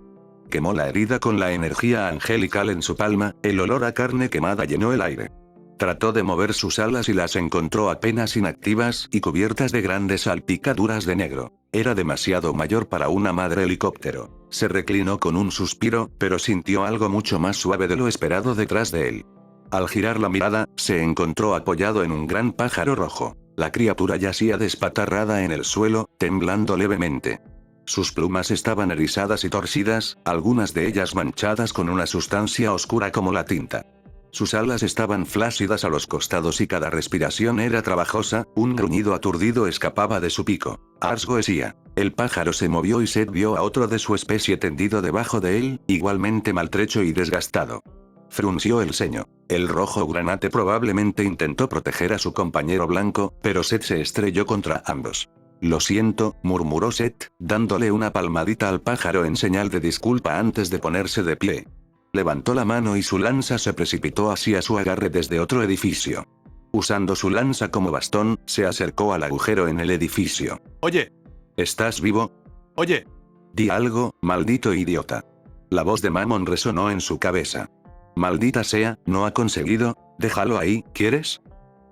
Quemó la herida con la energía angelical en su palma, el olor a carne quemada llenó el aire. Trató de mover sus alas y las encontró apenas inactivas y cubiertas de grandes salpicaduras de negro. Era demasiado mayor para una madre helicóptero. Se reclinó con un suspiro, pero sintió algo mucho más suave de lo esperado detrás de él. Al girar la mirada, se encontró apoyado en un gran pájaro rojo. La criatura yacía despatarrada en el suelo, temblando levemente. Sus plumas estaban erizadas y torcidas, algunas de ellas manchadas con una sustancia oscura como la tinta. Sus alas estaban flácidas a los costados y cada respiración era trabajosa, un gruñido aturdido escapaba de su pico. Ars Goetia. El pájaro se movió y Set vio a otro de su especie tendido debajo de él, igualmente maltrecho y desgastado. Frunció el ceño. El rojo granate probablemente intentó proteger a su compañero blanco, pero Set se estrelló contra ambos. Lo siento, murmuró Seth, dándole una palmadita al pájaro en señal de disculpa antes de ponerse de pie. Levantó la mano y su lanza se precipitó hacia su agarre desde otro edificio. Usando su lanza como bastón, se acercó al agujero en el edificio. Oye. ¿Estás vivo? Oye. Di algo, maldito idiota. La voz de Mammon resonó en su cabeza. Maldita sea, ¿no ha conseguido? Déjalo ahí, ¿quieres?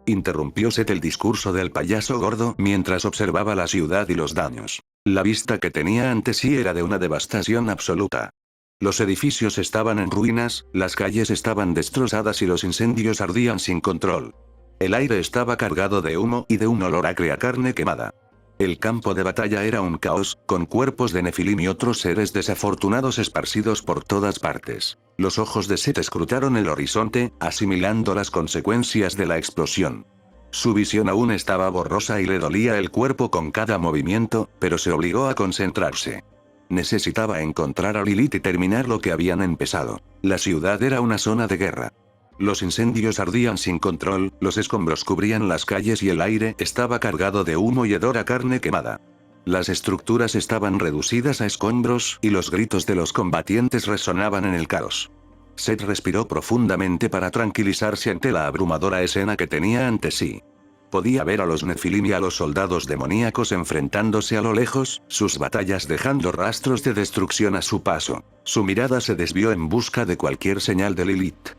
Interrumpió Seth el discurso del payaso gordo mientras observaba la ciudad y los daños. La vista que tenía ante sí era de una devastación absoluta. Los edificios estaban en ruinas, las calles estaban destrozadas y los incendios ardían sin control. El aire estaba cargado de humo y de un olor acre a carne quemada. El campo de batalla era un caos, con cuerpos de Nefilim y otros seres desafortunados esparcidos por todas partes. Los ojos de Seth escrutaron el horizonte, asimilando las consecuencias de la explosión. Su visión aún estaba borrosa y le dolía el cuerpo con cada movimiento, pero se obligó a concentrarse. Necesitaba encontrar a Lilith y terminar lo que habían empezado. La ciudad era una zona de guerra. Los incendios ardían sin control, los escombros cubrían las calles y el aire estaba cargado de humo y hedor a carne quemada. Las estructuras estaban reducidas a escombros y los gritos de los combatientes resonaban en el caos. Seth respiró profundamente para tranquilizarse ante la abrumadora escena que tenía ante sí. Podía ver a los Nefilim y a los soldados demoníacos enfrentándose a lo lejos, sus batallas dejando rastros de destrucción a su paso. Su mirada se desvió en busca de cualquier señal de Lilith.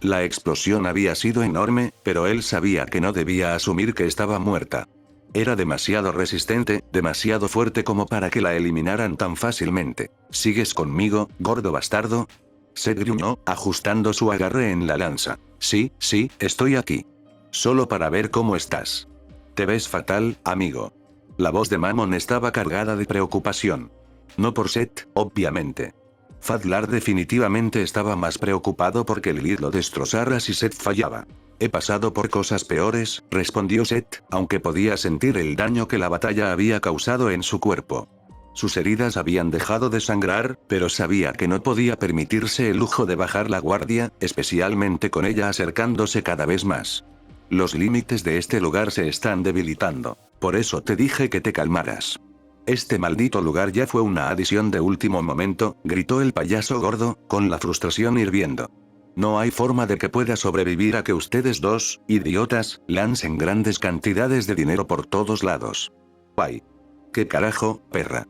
La explosión había sido enorme, pero él sabía que no debía asumir que estaba muerta. Era demasiado resistente, demasiado fuerte como para que la eliminaran tan fácilmente. ¿Sigues conmigo, gordo bastardo? Seth gruñó, ajustando su agarre en la lanza. Sí, estoy aquí. Solo para ver cómo estás. Te ves fatal, amigo. La voz de Mammon estaba cargada de preocupación. No por Seth, obviamente. Fadlar definitivamente estaba más preocupado porque Lilith lo destrozara si Seth fallaba. He pasado por cosas peores, respondió Seth, aunque podía sentir el daño que la batalla había causado en su cuerpo. Sus heridas habían dejado de sangrar, pero sabía que no podía permitirse el lujo de bajar la guardia, especialmente con ella acercándose cada vez más. Los límites de este lugar se están debilitando. Por eso te dije que te calmaras. Este maldito lugar ya fue una adición de último momento, gritó el payaso gordo, con la frustración hirviendo. No hay forma de que pueda sobrevivir a que ustedes dos, idiotas, lancen grandes cantidades de dinero por todos lados. Guay. ¿Qué carajo, perra?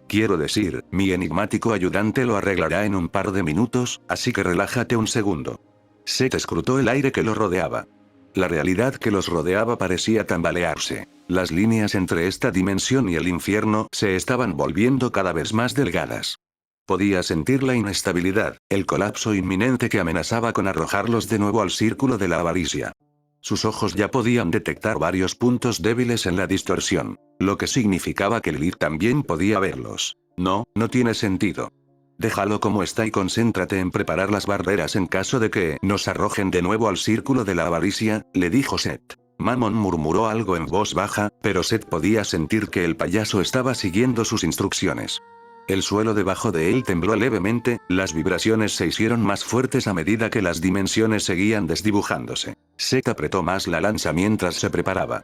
Quiero decir, mi enigmático ayudante lo arreglará en un par de minutos, así que relájate un segundo. Seth escrutó el aire que lo rodeaba. La realidad que los rodeaba parecía tambalearse. Las líneas entre esta dimensión y el infierno se estaban volviendo cada vez más delgadas. Podía sentir la inestabilidad, el colapso inminente que amenazaba con arrojarlos de nuevo al círculo de la avaricia. Sus ojos ya podían detectar varios puntos débiles en la distorsión, lo que significaba que Lilith también podía verlos. No tiene sentido. Déjalo como está y concéntrate en preparar las barreras en caso de que nos arrojen de nuevo al círculo de la avaricia, le dijo Seth. Mammon murmuró algo en voz baja, pero Seth podía sentir que el payaso estaba siguiendo sus instrucciones. El suelo debajo de él tembló levemente, las vibraciones se hicieron más fuertes a medida que las dimensiones seguían desdibujándose. Seth apretó más la lanza mientras se preparaba.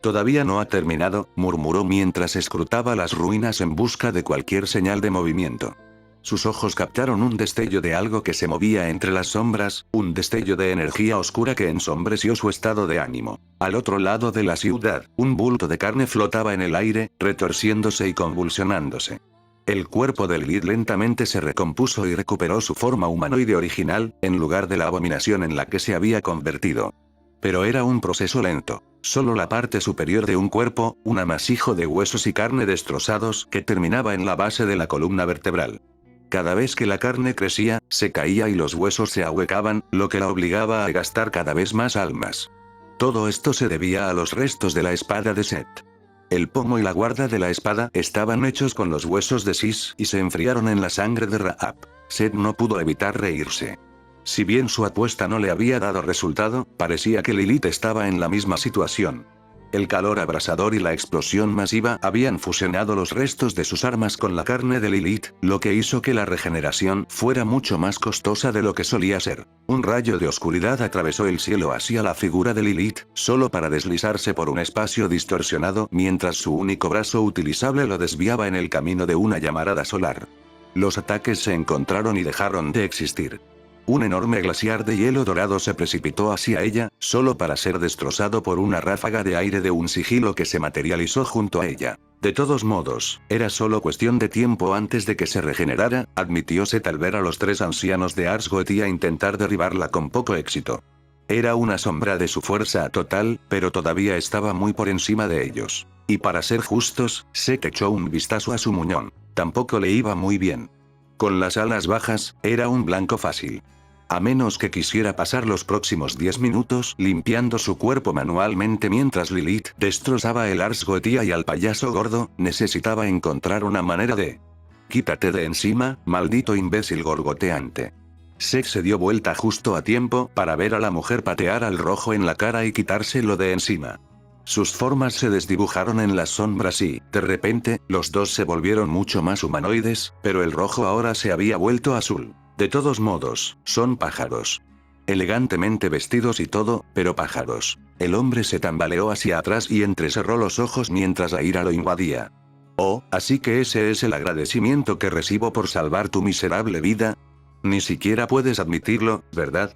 Todavía no ha terminado, murmuró mientras escrutaba las ruinas en busca de cualquier señal de movimiento. Sus ojos captaron un destello de algo que se movía entre las sombras, un destello de energía oscura que ensombreció su estado de ánimo. Al otro lado de la ciudad, un bulto de carne flotaba en el aire, retorciéndose y convulsionándose. El cuerpo de Lilith lentamente se recompuso y recuperó su forma humanoide original, en lugar de la abominación en la que se había convertido. Pero era un proceso lento. Solo la parte superior de un cuerpo, un amasijo de huesos y carne destrozados que terminaba en la base de la columna vertebral. Cada vez que la carne crecía, se caía y los huesos se ahuecaban, lo que la obligaba a gastar cada vez más almas. Todo esto se debía a los restos de la espada de Seth. El pomo y la guarda de la espada estaban hechos con los huesos de Sis y se enfriaron en la sangre de Rahab. Seth no pudo evitar reírse. Si bien su apuesta no le había dado resultado, parecía que Lilith estaba en la misma situación. El calor abrasador y la explosión masiva habían fusionado los restos de sus armas con la carne de Lilith, lo que hizo que la regeneración fuera mucho más costosa de lo que solía ser. Un rayo de oscuridad atravesó el cielo hacia la figura de Lilith, solo para deslizarse por un espacio distorsionado mientras su único brazo utilizable lo desviaba en el camino de una llamarada solar. Los ataques se encontraron y dejaron de existir. Un enorme glaciar de hielo dorado se precipitó hacia ella, solo para ser destrozado por una ráfaga de aire de un sigilo que se materializó junto a ella. De todos modos, era solo cuestión de tiempo antes de que se regenerara, admitió Seth al ver a los 3 ancianos de Ars Goetia intentar derribarla con poco éxito. Era una sombra de su fuerza total, pero todavía estaba muy por encima de ellos. Y para ser justos, Seth echó un vistazo a su muñón. Tampoco le iba muy bien. Con las alas bajas, era un blanco fácil. A menos que quisiera pasar los próximos 10 minutos limpiando su cuerpo manualmente mientras Lilith destrozaba el Ars Goetia y al payaso gordo, necesitaba encontrar una manera de... Quítate de encima, maldito imbécil gorgoteante. Seth se dio vuelta justo a tiempo para ver a la mujer patear al rojo en la cara y quitárselo de encima. Sus formas se desdibujaron en las sombras y, de repente, los dos se volvieron mucho más humanoides, pero el rojo ahora se había vuelto azul. De todos modos, son pájaros. Elegantemente vestidos y todo, pero pájaros. El hombre se tambaleó hacia atrás y entrecerró los ojos mientras la ira lo invadía. Oh, así que ese es el agradecimiento que recibo por salvar tu miserable vida. Ni siquiera puedes admitirlo, ¿verdad?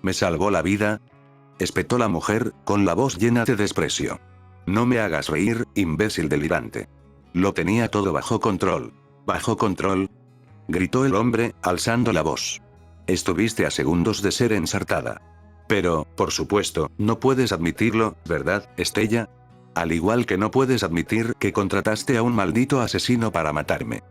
¿Me salvó la vida?, espetó la mujer, con la voz llena de desprecio. No me hagas reír, imbécil delirante. Lo tenía todo bajo control. ¿Bajo control?, gritó el hombre, alzando la voz. Estuviste a segundos de ser ensartada. Pero, por supuesto, no puedes admitirlo, ¿verdad, Estella? Al igual que no puedes admitir que contrataste a un maldito asesino para matarme.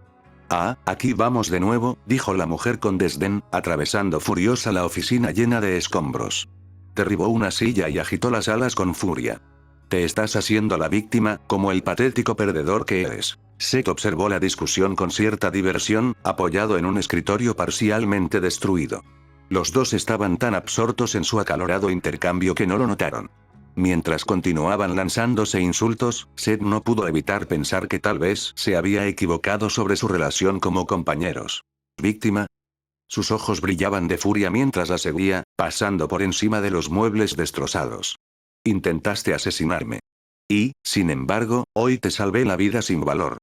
Ah, aquí vamos de nuevo, dijo la mujer con desdén, atravesando furiosa la oficina llena de escombros. Derribó una silla y agitó las alas con furia. Te estás haciendo la víctima, como el patético perdedor que eres. Seth observó la discusión con cierta diversión, apoyado en un escritorio parcialmente destruido. Los dos estaban tan absortos en su acalorado intercambio que no lo notaron. Mientras continuaban lanzándose insultos, Seth no pudo evitar pensar que tal vez se había equivocado sobre su relación como compañeros. ¿Víctima? Sus ojos brillaban de furia mientras la seguía, pasando por encima de los muebles destrozados. Intentaste asesinarme. Y, sin embargo, hoy te salvé la vida sin valor.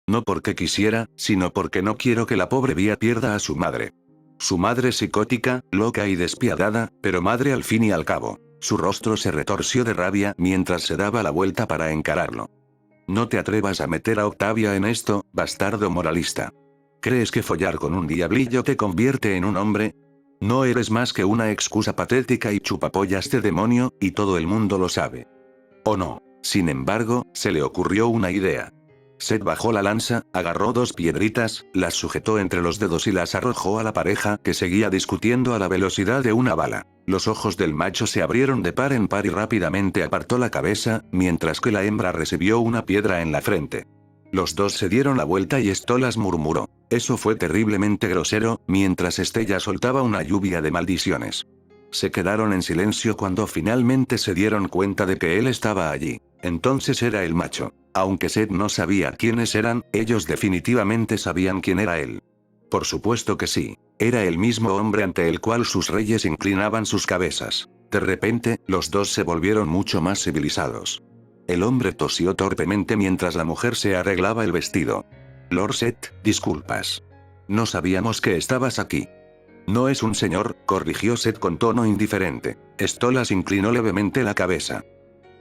No porque quisiera, sino porque no quiero que la pobre Vía pierda a su madre. Su madre psicótica, loca y despiadada, pero madre al fin y al cabo. Su rostro se retorció de rabia mientras se daba la vuelta para encararlo. No te atrevas a meter a Octavia en esto, bastardo moralista. ¿Crees que follar con un diablillo te convierte en un hombre? No eres más que una excusa patética y chupapollas de demonio, y todo el mundo lo sabe. ¿O no? Sin embargo, se le ocurrió una idea. Seth bajó la lanza, agarró 2 piedritas, las sujetó entre los dedos y las arrojó a la pareja que seguía discutiendo a la velocidad de una bala. Los ojos del macho se abrieron de par en par y rápidamente apartó la cabeza, mientras que la hembra recibió una piedra en la frente. Los dos se dieron la vuelta y Stolas murmuró. Eso fue terriblemente grosero, mientras Estella soltaba una lluvia de maldiciones. Se quedaron en silencio cuando finalmente se dieron cuenta de que él estaba allí. Entonces era el macho. Aunque Seth no sabía quiénes eran, ellos definitivamente sabían quién era él. Por supuesto que sí. Era el mismo hombre ante el cual sus reyes inclinaban sus cabezas. De repente, los dos se volvieron mucho más civilizados. El hombre tosió torpemente mientras la mujer se arreglaba el vestido. Lord Seth, disculpas. No sabíamos que estabas aquí. No es un señor, corrigió Seth con tono indiferente. Stolas inclinó levemente la cabeza.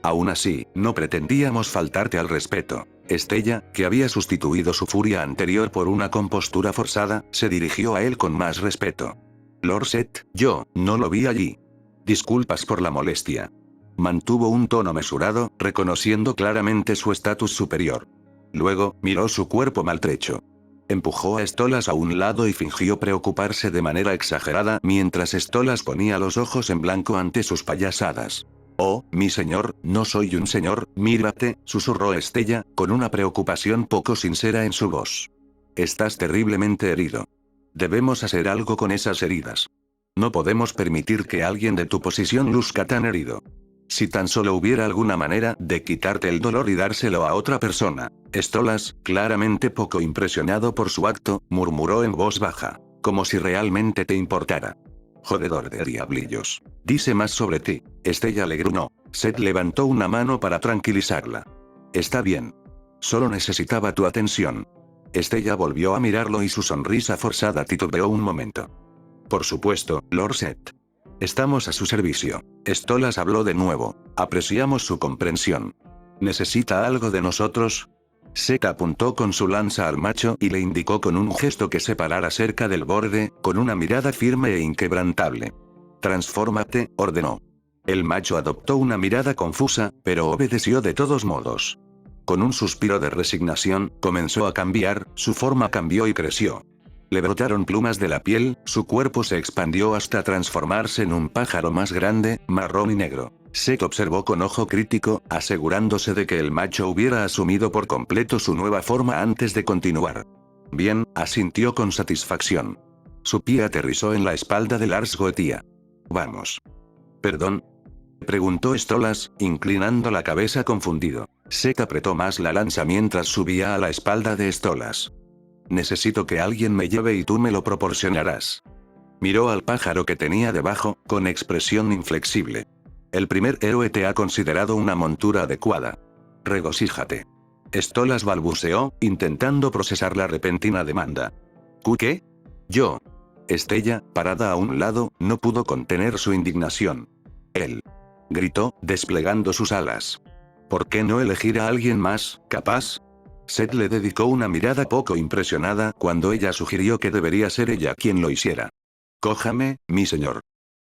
Aún así, no pretendíamos faltarte al respeto. Estella, que había sustituido su furia anterior por una compostura forzada, se dirigió a él con más respeto. Lord Seth, yo, no lo vi allí. Disculpas por la molestia. Mantuvo un tono mesurado, reconociendo claramente su estatus superior. Luego, miró su cuerpo maltrecho. Empujó a Stolas a un lado y fingió preocuparse de manera exagerada mientras Stolas ponía los ojos en blanco ante sus payasadas. Oh, mi señor, no soy un señor, mírate, susurró Estella, con una preocupación poco sincera en su voz. Estás terriblemente herido. Debemos hacer algo con esas heridas. No podemos permitir que alguien de tu posición luzca tan herido. Si tan solo hubiera alguna manera de quitarte el dolor y dárselo a otra persona. Stolas, claramente poco impresionado por su acto, murmuró en voz baja. Como si realmente te importara. Jodedor de diablillos. Dice más sobre ti. Estella le gruñó. Seth levantó una mano para tranquilizarla. Está bien. Solo necesitaba tu atención. Estella volvió a mirarlo y su sonrisa forzada titubeó un momento. Por supuesto, Lord Seth. Estamos a su servicio. Stolas habló de nuevo. Apreciamos su comprensión. ¿Necesita algo de nosotros? Seth apuntó con su lanza al macho y le indicó con un gesto que se parara cerca del borde, con una mirada firme e inquebrantable. Transfórmate, ordenó. El macho adoptó una mirada confusa, pero obedeció de todos modos. Con un suspiro de resignación, comenzó a cambiar, su forma cambió y creció. Le brotaron plumas de la piel, su cuerpo se expandió hasta transformarse en un pájaro más grande, marrón y negro. Seth observó con ojo crítico, asegurándose de que el macho hubiera asumido por completo su nueva forma antes de continuar. Bien, asintió con satisfacción. Su pie aterrizó en la espalda de Lars Goetia. Vamos. ¿Perdón? Preguntó Stolas, inclinando la cabeza confundido. Seth apretó más la lanza mientras subía a la espalda de Stolas. Necesito que alguien me lleve y tú me lo proporcionarás. Miró al pájaro que tenía debajo, con expresión inflexible. El primer héroe te ha considerado una montura adecuada. Regocíjate. Stolas balbuceó, intentando procesar la repentina demanda. ¿Qué? Yo. Estella, parada a un lado, no pudo contener su indignación. Él. Gritó, desplegando sus alas. ¿Por qué no elegir a alguien más, capaz? Seth le dedicó una mirada poco impresionada cuando ella sugirió que debería ser ella quien lo hiciera. Cójame, mi señor.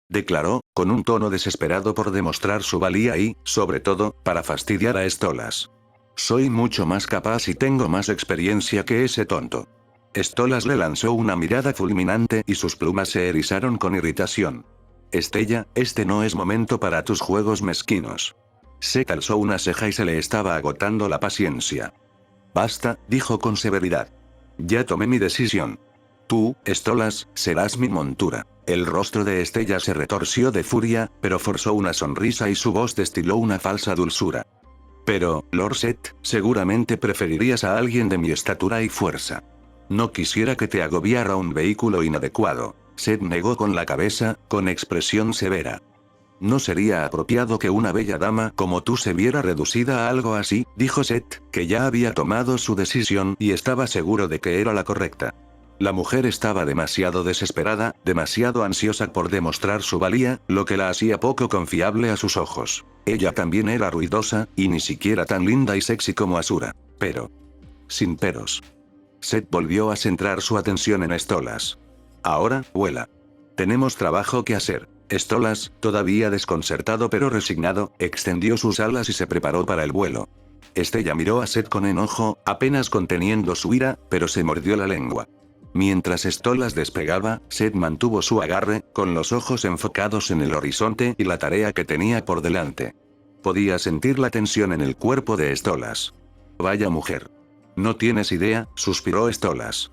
Declaró, con un tono desesperado por demostrar su valía y, sobre todo, para fastidiar a Stolas. Soy mucho más capaz y tengo más experiencia que ese tonto. Stolas le lanzó una mirada fulminante y sus plumas se erizaron con irritación. Estella, este no es momento para tus juegos mezquinos. Seth alzó una ceja y se le estaba agotando la paciencia. Basta, dijo con severidad. Ya tomé mi decisión. Tú, Stolas, serás mi montura. El rostro de Estella se retorció de furia, pero forzó una sonrisa y su voz destiló una falsa dulzura. Pero, Lord Seth, seguramente preferirías a alguien de mi estatura y fuerza. No quisiera que te agobiara un vehículo inadecuado. Seth negó con la cabeza, con expresión severa. No sería apropiado que una bella dama como tú se viera reducida a algo así, dijo Seth, que ya había tomado su decisión y estaba seguro de que era la correcta. La mujer estaba demasiado desesperada, demasiado ansiosa por demostrar su valía, lo que la hacía poco confiable a sus ojos. Ella también era ruidosa, y ni siquiera tan linda y sexy como Asura. Pero. Sin peros. Seth volvió a centrar su atención en Stolas. Ahora, vuela. Tenemos trabajo que hacer. Stolas, todavía desconcertado pero resignado, extendió sus alas y se preparó para el vuelo. Estella miró a Seth con enojo, apenas conteniendo su ira, pero se mordió la lengua. Mientras Stolas despegaba, Seth mantuvo su agarre, con los ojos enfocados en el horizonte y la tarea que tenía por delante. Podía sentir la tensión en el cuerpo de Stolas. Vaya mujer. No tienes idea, suspiró Stolas.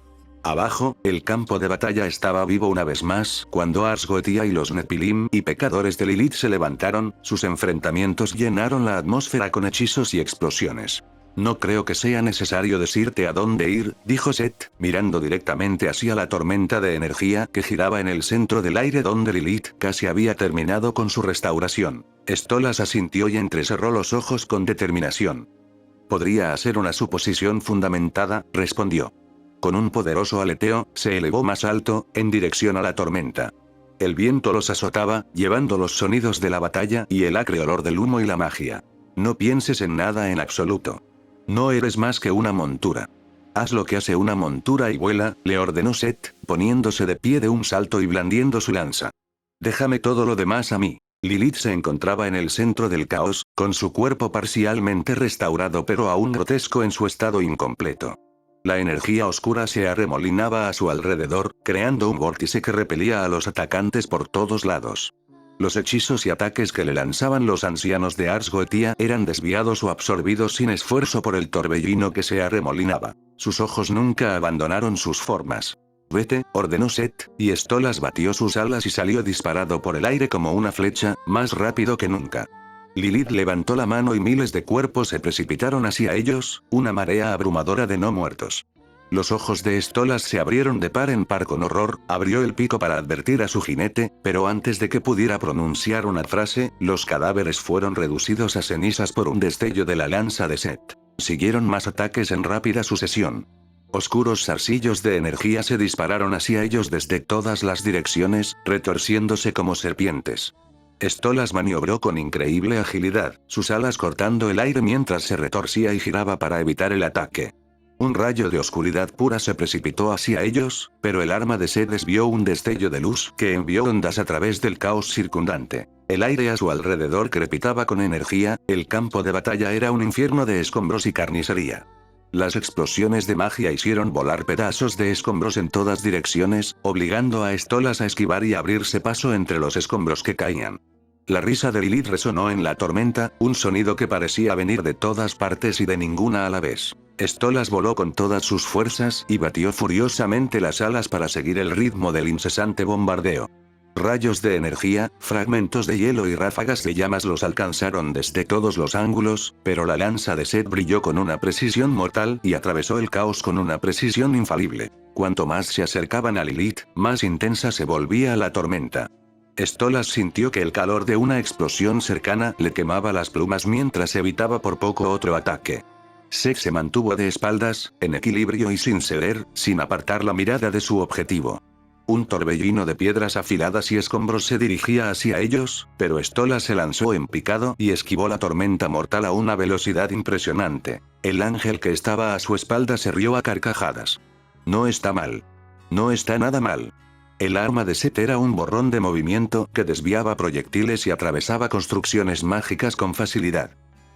Abajo, el campo de batalla estaba vivo una vez más, cuando Ars Goetia y los Nepilim y pecadores de Lilith se levantaron, sus enfrentamientos llenaron la atmósfera con hechizos y explosiones. No creo que sea necesario decirte a dónde ir, dijo Seth, mirando directamente hacia la tormenta de energía que giraba en el centro del aire donde Lilith casi había terminado con su restauración. Stolas asintió y entrecerró los ojos con determinación. Podría ser una suposición fundamentada, respondió. Con un poderoso aleteo, se elevó más alto, en dirección a la tormenta. El viento los azotaba, llevando los sonidos de la batalla y el acre olor del humo y la magia. No pienses en nada en absoluto. No eres más que una montura. Haz lo que hace una montura y vuela, le ordenó Seth, poniéndose de pie de un salto y blandiendo su lanza. Déjame todo lo demás a mí. Lilith se encontraba en el centro del caos, con su cuerpo parcialmente restaurado pero aún grotesco en su estado incompleto. La energía oscura se arremolinaba a su alrededor, creando un vórtice que repelía a los atacantes por todos lados. Los hechizos y ataques que le lanzaban los ancianos de Ars Goetia eran desviados o absorbidos sin esfuerzo por el torbellino que se arremolinaba. Sus ojos nunca abandonaron sus formas. Vete, ordenó Seth, y Stolas batió sus alas y salió disparado por el aire como una flecha, más rápido que nunca. Lilith levantó la mano y miles de cuerpos se precipitaron hacia ellos, una marea abrumadora de no muertos. Los ojos de Stolas se abrieron de par en par con horror, abrió el pico para advertir a su jinete, pero antes de que pudiera pronunciar una frase, los cadáveres fueron reducidos a cenizas por un destello de la lanza de Set. Siguieron más ataques en rápida sucesión. Oscuros zarcillos de energía se dispararon hacia ellos desde todas las direcciones, retorciéndose como serpientes. Stolas maniobró con increíble agilidad, sus alas cortando el aire mientras se retorcía y giraba para evitar el ataque. Un rayo de oscuridad pura se precipitó hacia ellos, pero el arma de Set desvió un destello de luz que envió ondas a través del caos circundante. El aire a su alrededor crepitaba con energía, el campo de batalla era un infierno de escombros y carnicería. Las explosiones de magia hicieron volar pedazos de escombros en todas direcciones, obligando a Stolas a esquivar y abrirse paso entre los escombros que caían. La risa de Lilith resonó en la tormenta, un sonido que parecía venir de todas partes y de ninguna a la vez. Stolas voló con todas sus fuerzas y batió furiosamente las alas para seguir el ritmo del incesante bombardeo. Rayos de energía, fragmentos de hielo y ráfagas de llamas los alcanzaron desde todos los ángulos, pero la lanza de Set brilló con una precisión mortal y atravesó el caos con una precisión infalible. Cuanto más se acercaban a Lilith, más intensa se volvía la tormenta. Stolas sintió que el calor de una explosión cercana le quemaba las plumas mientras evitaba por poco otro ataque. Set se mantuvo de espaldas, en equilibrio y sin ceder, sin apartar la mirada de su objetivo. Un torbellino de piedras afiladas y escombros se dirigía hacia ellos, pero Stolas se lanzó en picado y esquivó la tormenta mortal a una velocidad impresionante. El ángel que estaba a su espalda se rió a carcajadas. No está mal. No está nada mal. El arma de Set era un borrón de movimiento que desviaba proyectiles y atravesaba construcciones mágicas con facilidad.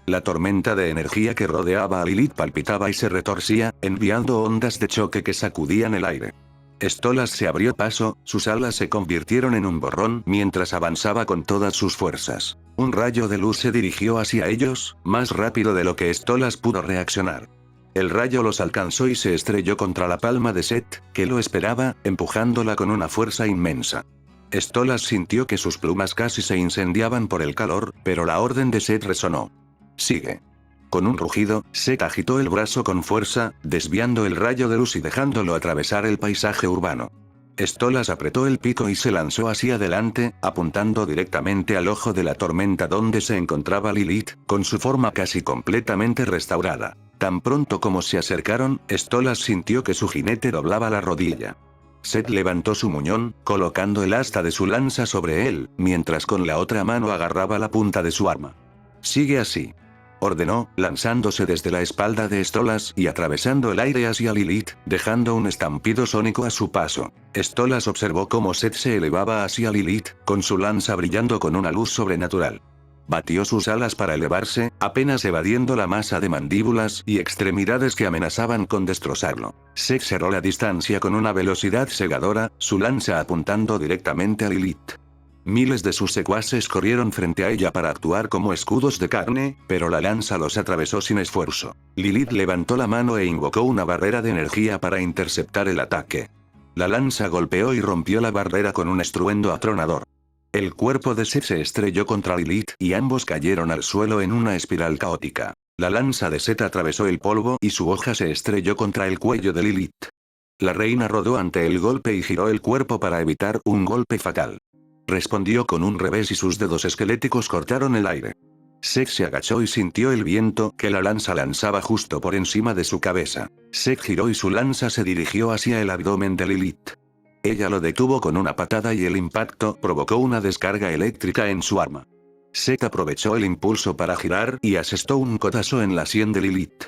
La tormenta de energía que rodeaba a Lilith palpitaba y se retorcía, enviando ondas de choque que sacudían el aire. Stolas se abrió paso, sus alas se convirtieron en un borrón mientras avanzaba con todas sus fuerzas. Un rayo de luz se dirigió hacia ellos, más rápido de lo que Stolas pudo reaccionar. El rayo los alcanzó y se estrelló contra la palma de Set, que lo esperaba, empujándola con una fuerza inmensa. Stolas sintió que sus plumas casi se incendiaban por el calor, pero la orden de Set resonó. Sigue. Con un rugido, Set agitó el brazo con fuerza, desviando el rayo de luz y dejándolo atravesar el paisaje urbano. Stolas apretó el pico y se lanzó hacia adelante, apuntando directamente al ojo de la tormenta donde se encontraba Lilith, con su forma casi completamente restaurada. Tan pronto como se acercaron, Stolas sintió que su jinete doblaba la rodilla. Set levantó su muñón, colocando el asta de su lanza sobre él, mientras con la otra mano agarraba la punta de su arma. Sigue así, ordenó, lanzándose desde la espalda de Stolas y atravesando el aire hacia Lilith, dejando un estampido sónico a su paso. Stolas observó cómo Set se elevaba hacia Lilith, con su lanza brillando con una luz sobrenatural. Batió sus alas para elevarse, apenas evadiendo la masa de mandíbulas y extremidades que amenazaban con destrozarlo. Set cerró la distancia con una velocidad cegadora, su lanza apuntando directamente a Lilith. Miles de sus secuaces corrieron frente a ella para actuar como escudos de carne, pero la lanza los atravesó sin esfuerzo. Lilith levantó la mano e invocó una barrera de energía para interceptar el ataque. La lanza golpeó y rompió la barrera con un estruendo atronador. El cuerpo de Set se estrelló contra Lilith y ambos cayeron al suelo en una espiral caótica. La lanza de Set atravesó el polvo y su hoja se estrelló contra el cuello de Lilith. La reina rodó ante el golpe y giró el cuerpo para evitar un golpe fatal. Respondió con un revés y sus dedos esqueléticos cortaron el aire. Set se agachó y sintió el viento que la lanza lanzaba justo por encima de su cabeza. Set giró y su lanza se dirigió hacia el abdomen de Lilith. Ella lo detuvo con una patada y el impacto provocó una descarga eléctrica en su arma. Set aprovechó el impulso para girar y asestó un codazo en la sien de Lilith.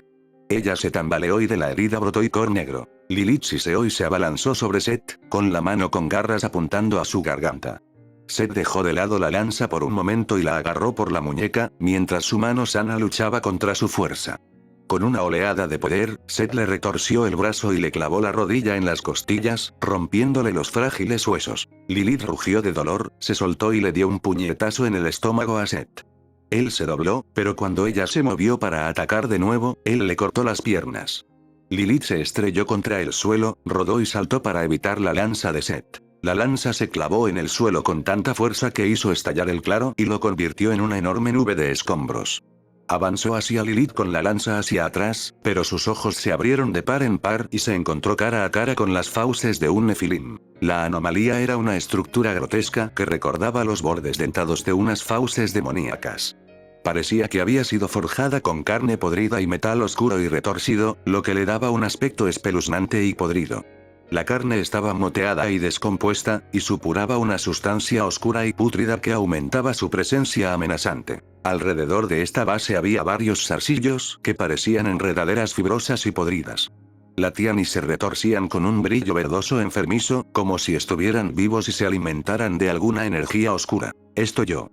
Ella se tambaleó y de la herida brotó icor negro. Lilith siseó y se abalanzó sobre Set, con la mano con garras apuntando a su garganta. Set dejó de lado la lanza por un momento y la agarró por la muñeca, mientras su mano sana luchaba contra su fuerza. Con una oleada de poder, Set le retorció el brazo y le clavó la rodilla en las costillas, rompiéndole los frágiles huesos. Lilith rugió de dolor, se soltó y le dio un puñetazo en el estómago a Set. Él se dobló, pero cuando ella se movió para atacar de nuevo, él le cortó las piernas. Lilith se estrelló contra el suelo, rodó y saltó para evitar la lanza de Set. La lanza se clavó en el suelo con tanta fuerza que hizo estallar el claro y lo convirtió en una enorme nube de escombros. Avanzó hacia Lilith con la lanza hacia atrás, pero sus ojos se abrieron de par en par y se encontró cara a cara con las fauces de un nefilim. La anomalía era una estructura grotesca que recordaba los bordes dentados de unas fauces demoníacas. Parecía que había sido forjada con carne podrida y metal oscuro y retorcido, lo que le daba un aspecto espeluznante y podrido. La carne estaba moteada y descompuesta, y supuraba una sustancia oscura y pútrida que aumentaba su presencia amenazante. Alrededor de esta base había varios zarcillos que parecían enredaderas fibrosas y podridas. Latían y se retorcían con un brillo verdoso enfermizo, como si estuvieran vivos y se alimentaran de alguna energía oscura. «¿Esto yo?».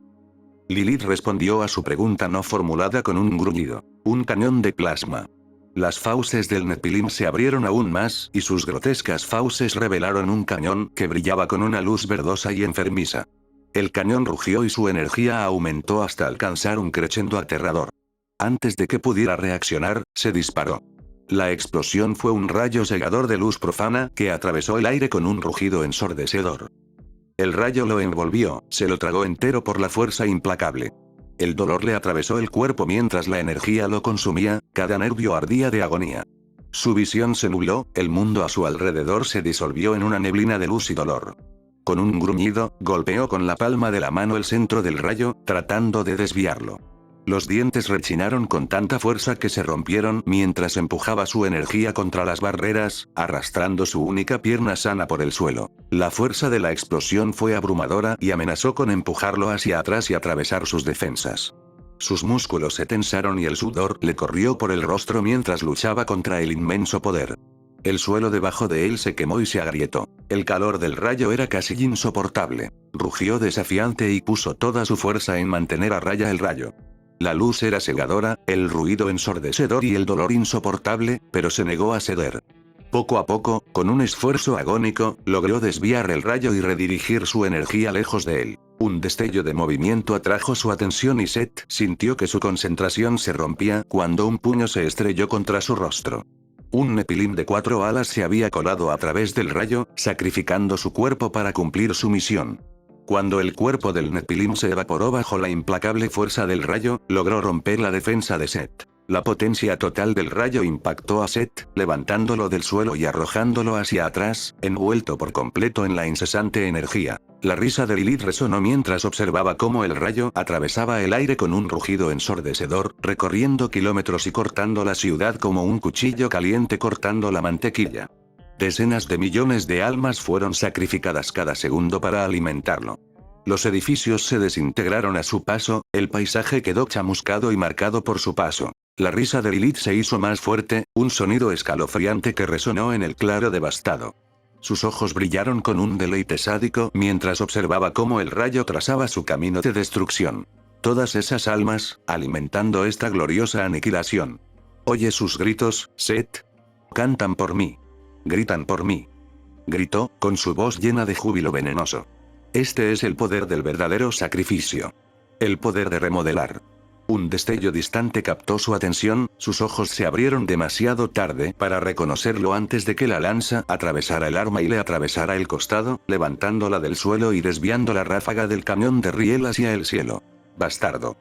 Lilith respondió a su pregunta no formulada con un gruñido. «Un cañón de plasma». Las fauces del nefilim se abrieron aún más, y sus grotescas fauces revelaron un cañón que brillaba con una luz verdosa y enfermiza. El cañón rugió y su energía aumentó hasta alcanzar un crescendo aterrador. Antes de que pudiera reaccionar, se disparó. La explosión fue un rayo cegador de luz profana que atravesó el aire con un rugido ensordecedor. El rayo lo envolvió, se lo tragó entero por la fuerza implacable. El dolor le atravesó el cuerpo mientras la energía lo consumía, cada nervio ardía de agonía. Su visión se nubló, el mundo a su alrededor se disolvió en una neblina de luz y dolor. Con un gruñido, golpeó con la palma de la mano el centro del rayo, tratando de desviarlo. Los dientes rechinaron con tanta fuerza que se rompieron mientras empujaba su energía contra las barreras, arrastrando su única pierna sana por el suelo. La fuerza de la explosión fue abrumadora y amenazó con empujarlo hacia atrás y atravesar sus defensas. Sus músculos se tensaron y el sudor le corrió por el rostro mientras luchaba contra el inmenso poder. El suelo debajo de él se quemó y se agrietó. El calor del rayo era casi insoportable. Rugió desafiante y puso toda su fuerza en mantener a raya el rayo. La luz era cegadora, el ruido ensordecedor y el dolor insoportable, pero se negó a ceder. Poco a poco, con un esfuerzo agónico, logró desviar el rayo y redirigir su energía lejos de él. Un destello de movimiento atrajo su atención y Seth sintió que su concentración se rompía cuando un puño se estrelló contra su rostro. Un nefilim de 4 alas se había colado a través del rayo, sacrificando su cuerpo para cumplir su misión. Cuando el cuerpo del nefilim se evaporó bajo la implacable fuerza del rayo, logró romper la defensa de Seth. La potencia total del rayo impactó a Seth, levantándolo del suelo y arrojándolo hacia atrás, envuelto por completo en la incesante energía. La risa de Lilith resonó mientras observaba cómo el rayo atravesaba el aire con un rugido ensordecedor, recorriendo kilómetros y cortando la ciudad como un cuchillo caliente cortando la mantequilla. Decenas de millones de almas fueron sacrificadas cada segundo para alimentarlo. Los edificios se desintegraron a su paso, el paisaje quedó chamuscado y marcado por su paso. La risa de Lilith se hizo más fuerte, un sonido escalofriante que resonó en el claro devastado. Sus ojos brillaron con un deleite sádico mientras observaba cómo el rayo trazaba su camino de destrucción. Todas esas almas, alimentando esta gloriosa aniquilación. Oye sus gritos, Seth. Cantan por mí. Gritan por mí. Gritó, con su voz llena de júbilo venenoso. Este es el poder del verdadero sacrificio. El poder de remodelar. Un destello distante captó su atención, sus ojos se abrieron demasiado tarde para reconocerlo antes de que la lanza atravesara el arma y le atravesara el costado, levantándola del suelo y desviando la ráfaga del cañón de riel hacia el cielo. «Bastardo»,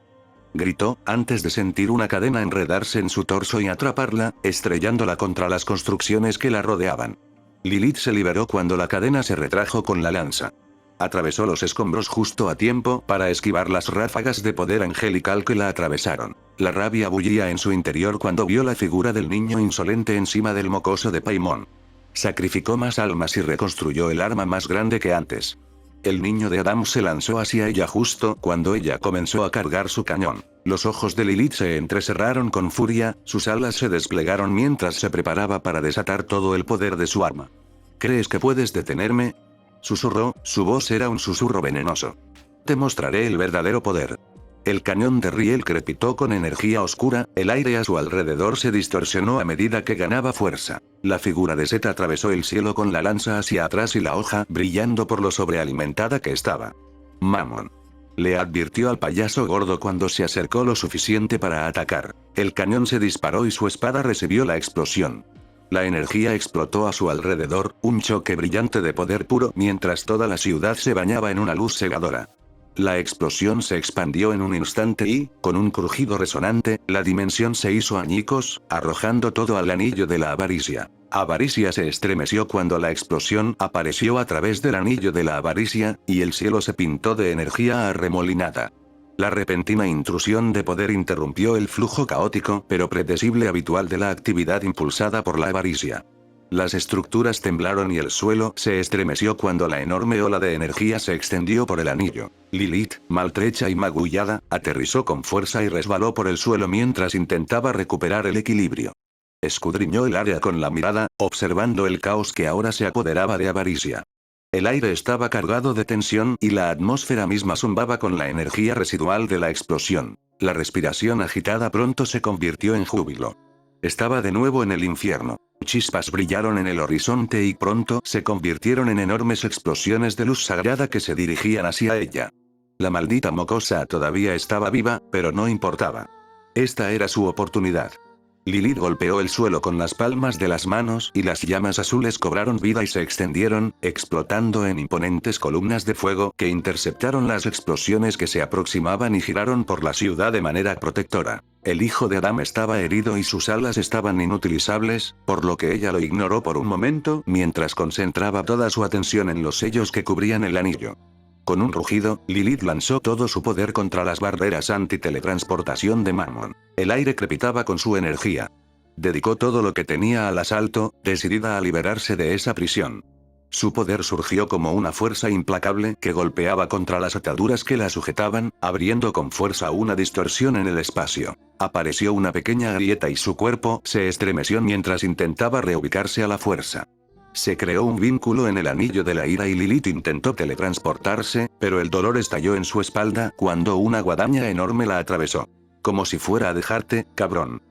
gritó, antes de sentir una cadena enredarse en su torso y atraparla, estrellándola contra las construcciones que la rodeaban. Lilith se liberó cuando la cadena se retrajo con la lanza. Atravesó los escombros justo a tiempo para esquivar las ráfagas de poder angelical que la atravesaron. La rabia bullía en su interior cuando vio la figura del niño insolente encima del mocoso de Paimon. Sacrificó más almas y reconstruyó el arma más grande que antes. El niño de Adam se lanzó hacia ella justo cuando ella comenzó a cargar su cañón. Los ojos de Lilith se entrecerraron con furia, sus alas se desplegaron mientras se preparaba para desatar todo el poder de su arma. ¿Crees que puedes detenerme?, susurró, su voz era un susurro venenoso. Te mostraré el verdadero poder. El cañón de riel crepitó con energía oscura, el aire a su alrededor se distorsionó a medida que ganaba fuerza. La figura de Seth atravesó el cielo con la lanza hacia atrás y la hoja brillando por lo sobrealimentada que estaba. Mammon, le advirtió al payaso gordo cuando se acercó lo suficiente para atacar. El cañón se disparó y su espada recibió la explosión. La energía explotó a su alrededor, un choque brillante de poder puro mientras toda la ciudad se bañaba en una luz cegadora. La explosión se expandió en un instante y, con un crujido resonante, la dimensión se hizo añicos, arrojando todo al anillo de la avaricia. Avaricia se estremeció cuando la explosión apareció a través del anillo de la avaricia, y el cielo se pintó de energía arremolinada. La repentina intrusión de poder interrumpió el flujo caótico pero predecible habitual de la actividad impulsada por la avaricia. Las estructuras temblaron y el suelo se estremeció cuando la enorme ola de energía se extendió por el anillo. Lilith, maltrecha y magullada, aterrizó con fuerza y resbaló por el suelo mientras intentaba recuperar el equilibrio. Escudriñó el área con la mirada, observando el caos que ahora se apoderaba de avaricia. El aire estaba cargado de tensión y la atmósfera misma zumbaba con la energía residual de la explosión. La respiración agitada pronto se convirtió en júbilo. Estaba de nuevo en el infierno. Chispas brillaron en el horizonte y pronto se convirtieron en enormes explosiones de luz sagrada que se dirigían hacia ella. La maldita mocosa todavía estaba viva, pero no importaba. Esta era su oportunidad. Lilith golpeó el suelo con las palmas de las manos y las llamas azules cobraron vida y se extendieron, explotando en imponentes columnas de fuego que interceptaron las explosiones que se aproximaban y giraron por la ciudad de manera protectora. El hijo de Adam estaba herido y sus alas estaban inutilizables, por lo que ella lo ignoró por un momento mientras concentraba toda su atención en los sellos que cubrían el anillo. Con un rugido, Lilith lanzó todo su poder contra las barreras anti-teletransportación de Mammon. El aire crepitaba con su energía. Dedicó todo lo que tenía al asalto, decidida a liberarse de esa prisión. Su poder surgió como una fuerza implacable que golpeaba contra las ataduras que la sujetaban, abriendo con fuerza una distorsión en el espacio. Apareció una pequeña grieta y su cuerpo se estremeció mientras intentaba reubicarse a la fuerza. Se creó un vínculo en el anillo de la ira y Lilith intentó teletransportarse, pero el dolor estalló en su espalda cuando una guadaña enorme la atravesó. Como si fuera a dejarte, cabrón.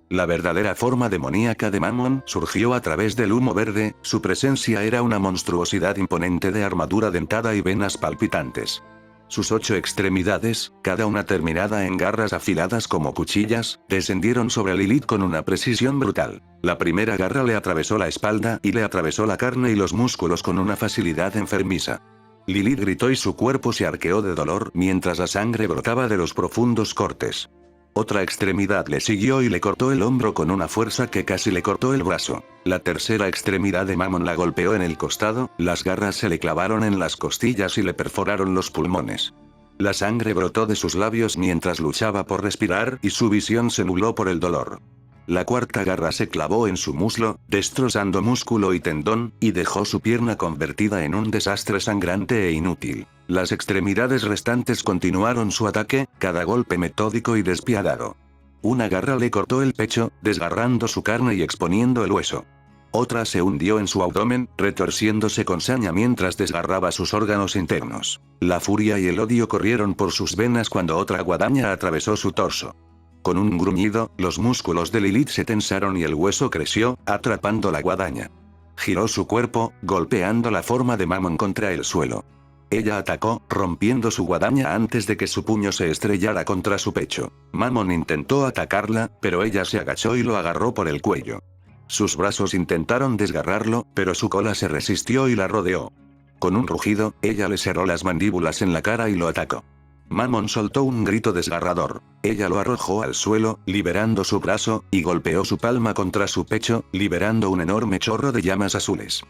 La verdadera forma demoníaca de Mammon surgió a través del humo verde, su presencia era una monstruosidad imponente de armadura dentada y venas palpitantes. Sus 8 extremidades, cada una terminada en garras afiladas como cuchillas, descendieron sobre Lilith con una precisión brutal. La primera garra le atravesó la espalda y le atravesó la carne y los músculos con una facilidad enfermiza. Lilith gritó y su cuerpo se arqueó de dolor mientras la sangre brotaba de los profundos cortes. Otra extremidad le siguió y le cortó el hombro con una fuerza que casi le cortó el brazo. La tercera extremidad de Mammon la golpeó en el costado, las garras se le clavaron en las costillas y le perforaron los pulmones. La sangre brotó de sus labios mientras luchaba por respirar y su visión se nubló por el dolor. La cuarta garra se clavó en su muslo, destrozando músculo y tendón, y dejó su pierna convertida en un desastre sangrante e inútil. Las extremidades restantes continuaron su ataque, cada golpe metódico y despiadado. Una garra le cortó el pecho, desgarrando su carne y exponiendo el hueso. Otra se hundió en su abdomen, retorciéndose con saña mientras desgarraba sus órganos internos. La furia y el odio corrieron por sus venas cuando otra guadaña atravesó su torso. Con un gruñido, los músculos de Lilith se tensaron y el hueso creció, atrapando la guadaña. Giró su cuerpo, golpeando la forma de Mammon contra el suelo. Ella atacó, rompiendo su guadaña antes de que su puño se estrellara contra su pecho. Mammon intentó atacarla, pero ella se agachó y lo agarró por el cuello. Sus brazos intentaron desgarrarlo, pero su cola se resistió y la rodeó. Con un rugido, ella le cerró las mandíbulas en la cara y lo atacó. Mammon soltó un grito desgarrador. Ella lo arrojó al suelo, liberando su brazo, y golpeó su palma contra su pecho, liberando un enorme chorro de llamas azules.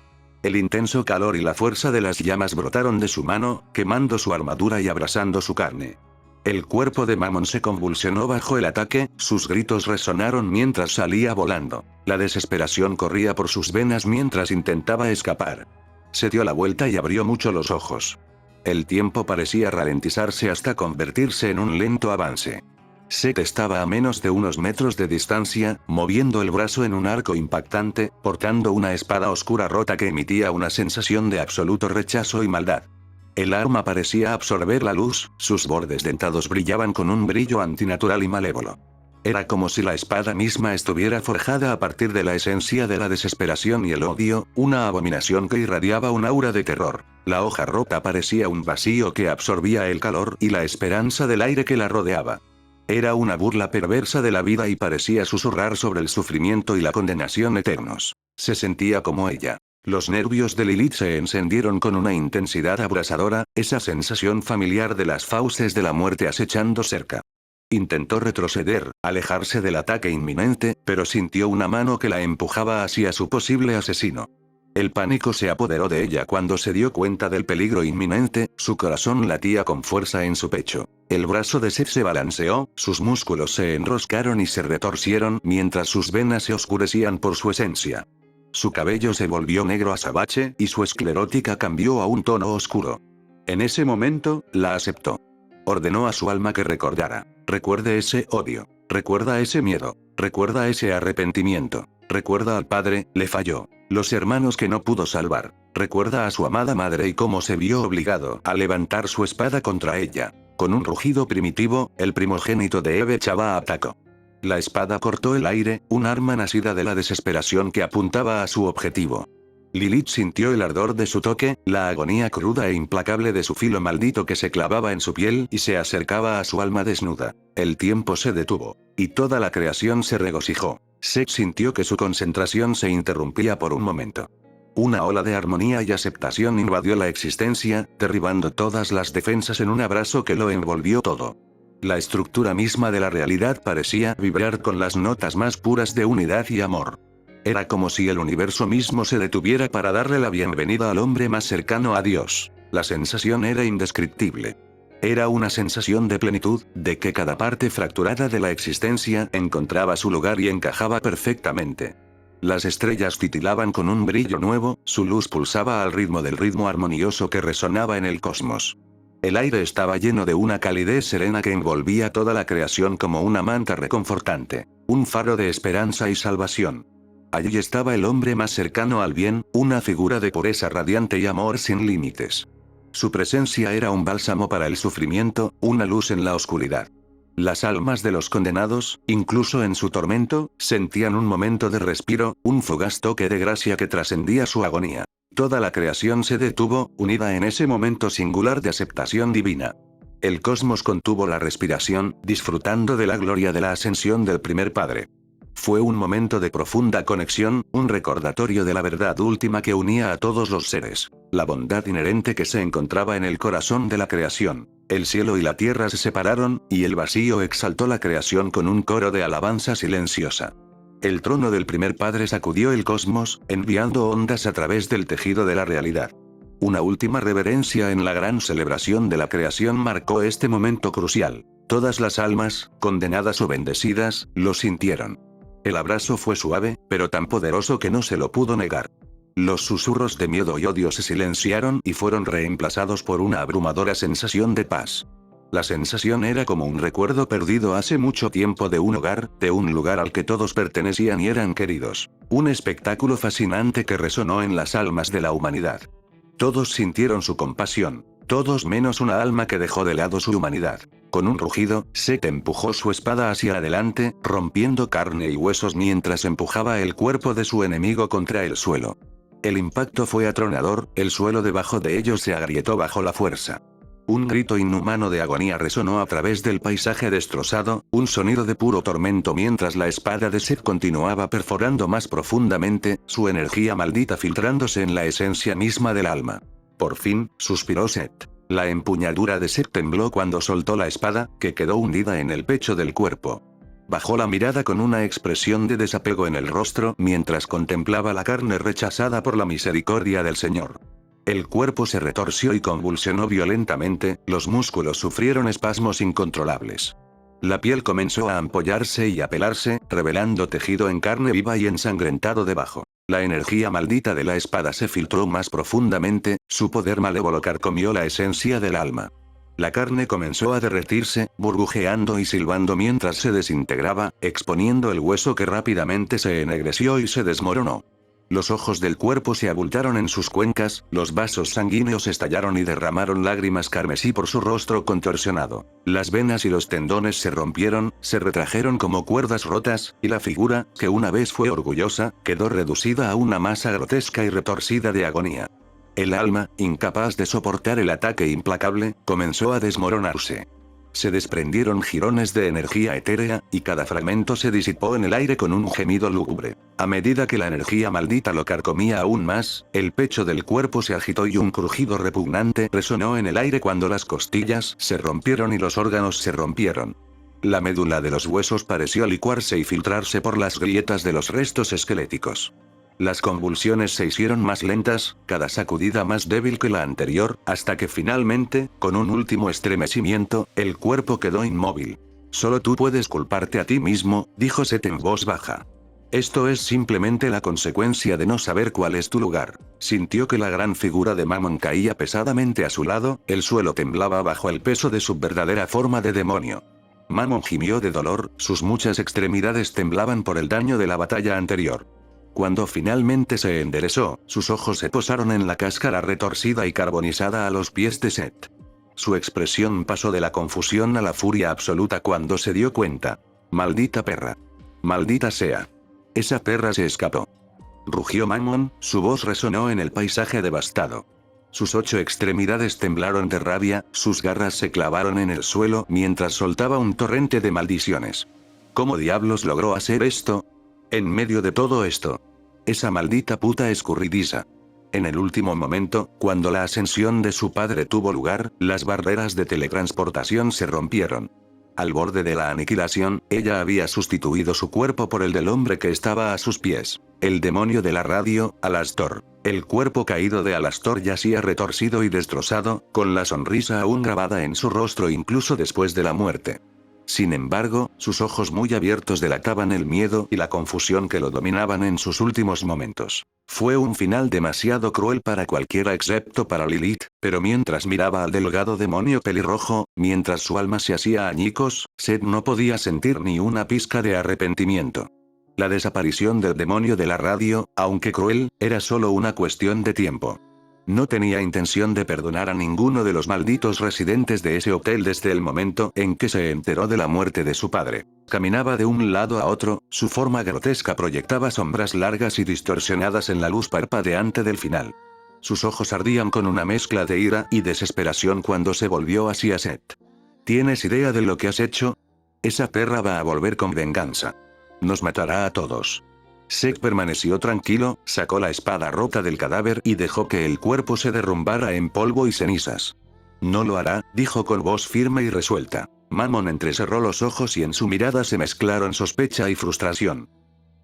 El intenso calor y la fuerza de las llamas brotaron de su mano, quemando su armadura y abrasando su carne. El cuerpo de Mammon se convulsionó bajo el ataque, sus gritos resonaron mientras salía volando. La desesperación corría por sus venas mientras intentaba escapar. Se dio la vuelta y abrió mucho los ojos. El tiempo parecía ralentizarse hasta convertirse en un lento avance. Set estaba a menos de unos metros de distancia, moviendo el brazo en un arco impactante, portando una espada oscura rota que emitía una sensación de absoluto rechazo y maldad. El arma parecía absorber la luz, sus bordes dentados brillaban con un brillo antinatural y malévolo. Era como si la espada misma estuviera forjada a partir de la esencia de la desesperación y el odio, una abominación que irradiaba un aura de terror. La hoja rota parecía un vacío que absorbía el calor y la esperanza del aire que la rodeaba. Era una burla perversa de la vida y parecía susurrar sobre el sufrimiento y la condenación eternos. Se sentía como ella. Los nervios de Lilith se encendieron con una intensidad abrasadora, esa sensación familiar de las fauces de la muerte acechando cerca. Intentó retroceder, alejarse del ataque inminente, pero sintió una mano que la empujaba hacia su posible asesino. El pánico se apoderó de ella cuando se dio cuenta del peligro inminente, su corazón latía con fuerza en su pecho. El brazo de Seth se balanceó, sus músculos se enroscaron y se retorcieron mientras sus venas se oscurecían por su esencia. Su cabello se volvió negro azabache y su esclerótica cambió a un tono oscuro. En ese momento, la aceptó. Ordenó a su alma que recordara. Recuerde ese odio. Recuerda ese miedo. Recuerda ese arrepentimiento. Recuerda al padre, le falló. Los hermanos que no pudo salvar. Recuerda a su amada madre y cómo se vio obligado a levantar su espada contra ella. Con un rugido primitivo, el primogénito de Eve Chava atacó. La espada cortó el aire, un arma nacida de la desesperación que apuntaba a su objetivo. Lilith sintió el ardor de su toque, la agonía cruda e implacable de su filo maldito que se clavaba en su piel y se acercaba a su alma desnuda. El tiempo se detuvo. Y toda la creación se regocijó. Seth sintió que su concentración se interrumpía por un momento. Una ola de armonía y aceptación invadió la existencia, derribando todas las defensas en un abrazo que lo envolvió todo. La estructura misma de la realidad parecía vibrar con las notas más puras de unidad y amor. Era como si el universo mismo se detuviera para darle la bienvenida al hombre más cercano a Dios. La sensación era indescriptible. Era una sensación de plenitud, de que cada parte fracturada de la existencia encontraba su lugar y encajaba perfectamente. Las estrellas titilaban con un brillo nuevo, su luz pulsaba al ritmo del ritmo armonioso que resonaba en el cosmos. El aire estaba lleno de una calidez serena que envolvía toda la creación como una manta reconfortante, un faro de esperanza y salvación. Allí estaba el hombre más cercano al bien, una figura de pureza radiante y amor sin límites. Su presencia era un bálsamo para el sufrimiento, una luz en la oscuridad. Las almas de los condenados, incluso en su tormento, sentían un momento de respiro, un fugaz toque de gracia que trascendía su agonía. Toda la creación se detuvo, unida en ese momento singular de aceptación divina. El cosmos contuvo la respiración, disfrutando de la gloria de la ascensión del primer padre. Fue un momento de profunda conexión, un recordatorio de la verdad última que unía a todos los seres, la bondad inherente que se encontraba en el corazón de la creación. El cielo y la tierra se separaron, y el vacío exaltó la creación con un coro de alabanza silenciosa. El trono del primer padre sacudió el cosmos, enviando ondas a través del tejido de la realidad. Una última reverencia en la gran celebración de la creación marcó este momento crucial. Todas las almas, condenadas o bendecidas, lo sintieron. El abrazo fue suave, pero tan poderoso que no se lo pudo negar. Los susurros de miedo y odio se silenciaron y fueron reemplazados por una abrumadora sensación de paz. La sensación era como un recuerdo perdido hace mucho tiempo de un hogar, de un lugar al que todos pertenecían y eran queridos. Un espectáculo fascinante que resonó en las almas de la humanidad. Todos sintieron su compasión. Todos menos una alma que dejó de lado su humanidad. Con un rugido, Seth empujó su espada hacia adelante, rompiendo carne y huesos mientras empujaba el cuerpo de su enemigo contra el suelo. El impacto fue atronador, el suelo debajo de ellos se agrietó bajo la fuerza. Un grito inhumano de agonía resonó a través del paisaje destrozado, un sonido de puro tormento mientras la espada de Seth continuaba perforando más profundamente, su energía maldita filtrándose en la esencia misma del alma. Por fin, suspiró Seth. La empuñadura de Seth tembló cuando soltó la espada, que quedó hundida en el pecho del cuerpo. Bajó la mirada con una expresión de desapego en el rostro mientras contemplaba la carne rechazada por la misericordia del Señor. El cuerpo se retorció y convulsionó violentamente, los músculos sufrieron espasmos incontrolables. La piel comenzó a ampollarse y a pelarse, revelando tejido en carne viva y ensangrentado debajo. La energía maldita de la espada se filtró más profundamente, su poder malévolo carcomió la esencia del alma. La carne comenzó a derretirse, burbujeando y silbando mientras se desintegraba, exponiendo el hueso que rápidamente se ennegreció y se desmoronó. Los ojos del cuerpo se abultaron en sus cuencas, los vasos sanguíneos estallaron y derramaron lágrimas carmesí por su rostro contorsionado. Las venas y los tendones se rompieron, se retrajeron como cuerdas rotas, y la figura, que una vez fue orgullosa, quedó reducida a una masa grotesca y retorcida de agonía. El alma, incapaz de soportar el ataque implacable, comenzó a desmoronarse. Se desprendieron jirones de energía etérea, y cada fragmento se disipó en el aire con un gemido lúgubre. A medida que la energía maldita lo carcomía aún más, el pecho del cuerpo se agitó y un crujido repugnante resonó en el aire cuando las costillas se rompieron y los órganos se rompieron. La médula de los huesos pareció licuarse y filtrarse por las grietas de los restos esqueléticos. Las convulsiones se hicieron más lentas, cada sacudida más débil que la anterior, hasta que finalmente, con un último estremecimiento, el cuerpo quedó inmóvil. Solo tú puedes culparte a ti mismo, dijo Seth en voz baja. Esto es simplemente la consecuencia de no saber cuál es tu lugar. Sintió que la gran figura de Mammon caía pesadamente a su lado, el suelo temblaba bajo el peso de su verdadera forma de demonio. Mammon gimió de dolor, sus muchas extremidades temblaban por el daño de la batalla anterior. Cuando finalmente se enderezó, sus ojos se posaron en la cáscara retorcida y carbonizada a los pies de Seth. Su expresión pasó de la confusión a la furia absoluta cuando se dio cuenta. Maldita perra. Maldita sea. Esa perra se escapó. Rugió Mammon, su voz resonó en el paisaje devastado. Sus 8 extremidades temblaron de rabia, sus garras se clavaron en el suelo mientras soltaba un torrente de maldiciones. ¿Cómo diablos logró hacer esto? En medio de todo esto. Esa maldita puta escurridiza. En el último momento, cuando la ascensión de su padre tuvo lugar, las barreras de teletransportación se rompieron. Al borde de la aniquilación, ella había sustituido su cuerpo por el del hombre que estaba a sus pies. El demonio de la radio, Alastor. El cuerpo caído de Alastor yacía retorcido y destrozado, con la sonrisa aún grabada en su rostro incluso después de la muerte. Sin embargo, sus ojos muy abiertos delataban el miedo y la confusión que lo dominaban en sus últimos momentos. Fue un final demasiado cruel para cualquiera excepto para Lilith, pero mientras miraba al delgado demonio pelirrojo, mientras su alma se hacía añicos, Seth no podía sentir ni una pizca de arrepentimiento. La desaparición del demonio de la radio, aunque cruel, era solo una cuestión de tiempo. No tenía intención de perdonar a ninguno de los malditos residentes de ese hotel desde el momento en que se enteró de la muerte de su padre. Caminaba de un lado a otro, su forma grotesca proyectaba sombras largas y distorsionadas en la luz parpadeante del final. Sus ojos ardían con una mezcla de ira y desesperación cuando se volvió hacia Seth. ¿Tienes idea de lo que has hecho? Esa perra va a volver con venganza. Nos matará a todos. Seth permaneció tranquilo, sacó la espada rota del cadáver y dejó que el cuerpo se derrumbara en polvo y cenizas. No lo hará, dijo con voz firme y resuelta. Mammon entrecerró los ojos y en su mirada se mezclaron sospecha y frustración.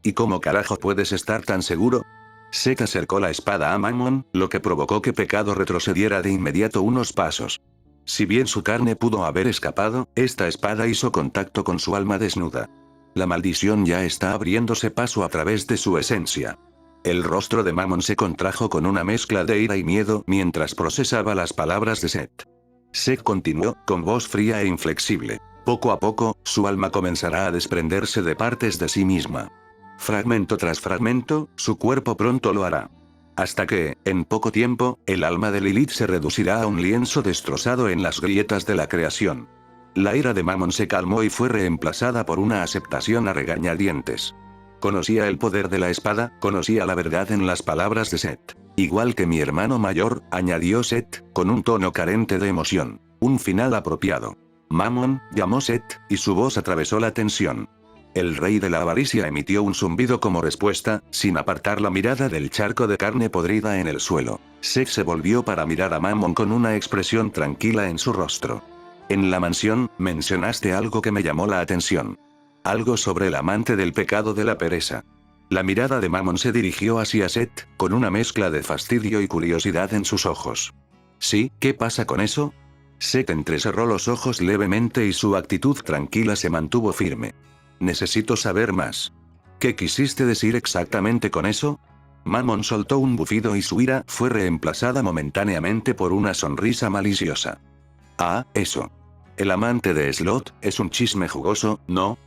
¿Y cómo carajo puedes estar tan seguro? Seth acercó la espada a Mammon, lo que provocó que Pecado retrocediera de inmediato unos pasos. Si bien su carne pudo haber escapado, esta espada hizo contacto con su alma desnuda. La maldición ya está abriéndose paso a través de su esencia. El rostro de Mammon se contrajo con una mezcla de ira y miedo mientras procesaba las palabras de Seth. Seth continuó, con voz fría e inflexible. Poco a poco, su alma comenzará a desprenderse de partes de sí misma. Fragmento tras fragmento, su cuerpo pronto lo hará. Hasta que, en poco tiempo, el alma de Lilith se reducirá a un lienzo destrozado en las grietas de la creación. La ira de Mammon se calmó y fue reemplazada por una aceptación a regañadientes. Conocía el poder de la espada, conocía la verdad en las palabras de Seth. Igual que mi hermano mayor, añadió Seth, con un tono carente de emoción. Un final apropiado. Mammon, llamó Seth, y su voz atravesó la tensión. El rey de la avaricia emitió un zumbido como respuesta, sin apartar la mirada del charco de carne podrida en el suelo. Seth se volvió para mirar a Mammon con una expresión tranquila en su rostro. En la mansión, mencionaste algo que me llamó la atención. Algo sobre el amante del pecado de la pereza. La mirada de Mammon se dirigió hacia Seth, con una mezcla de fastidio y curiosidad en sus ojos. ¿Sí? ¿Qué pasa con eso? Seth entrecerró los ojos levemente y su actitud tranquila se mantuvo firme. Necesito saber más. ¿Qué quisiste decir exactamente con eso? Mammon soltó un bufido y su ira fue reemplazada momentáneamente por una sonrisa maliciosa. Ah, eso. El amante de Slot es un chisme jugoso, ¿no?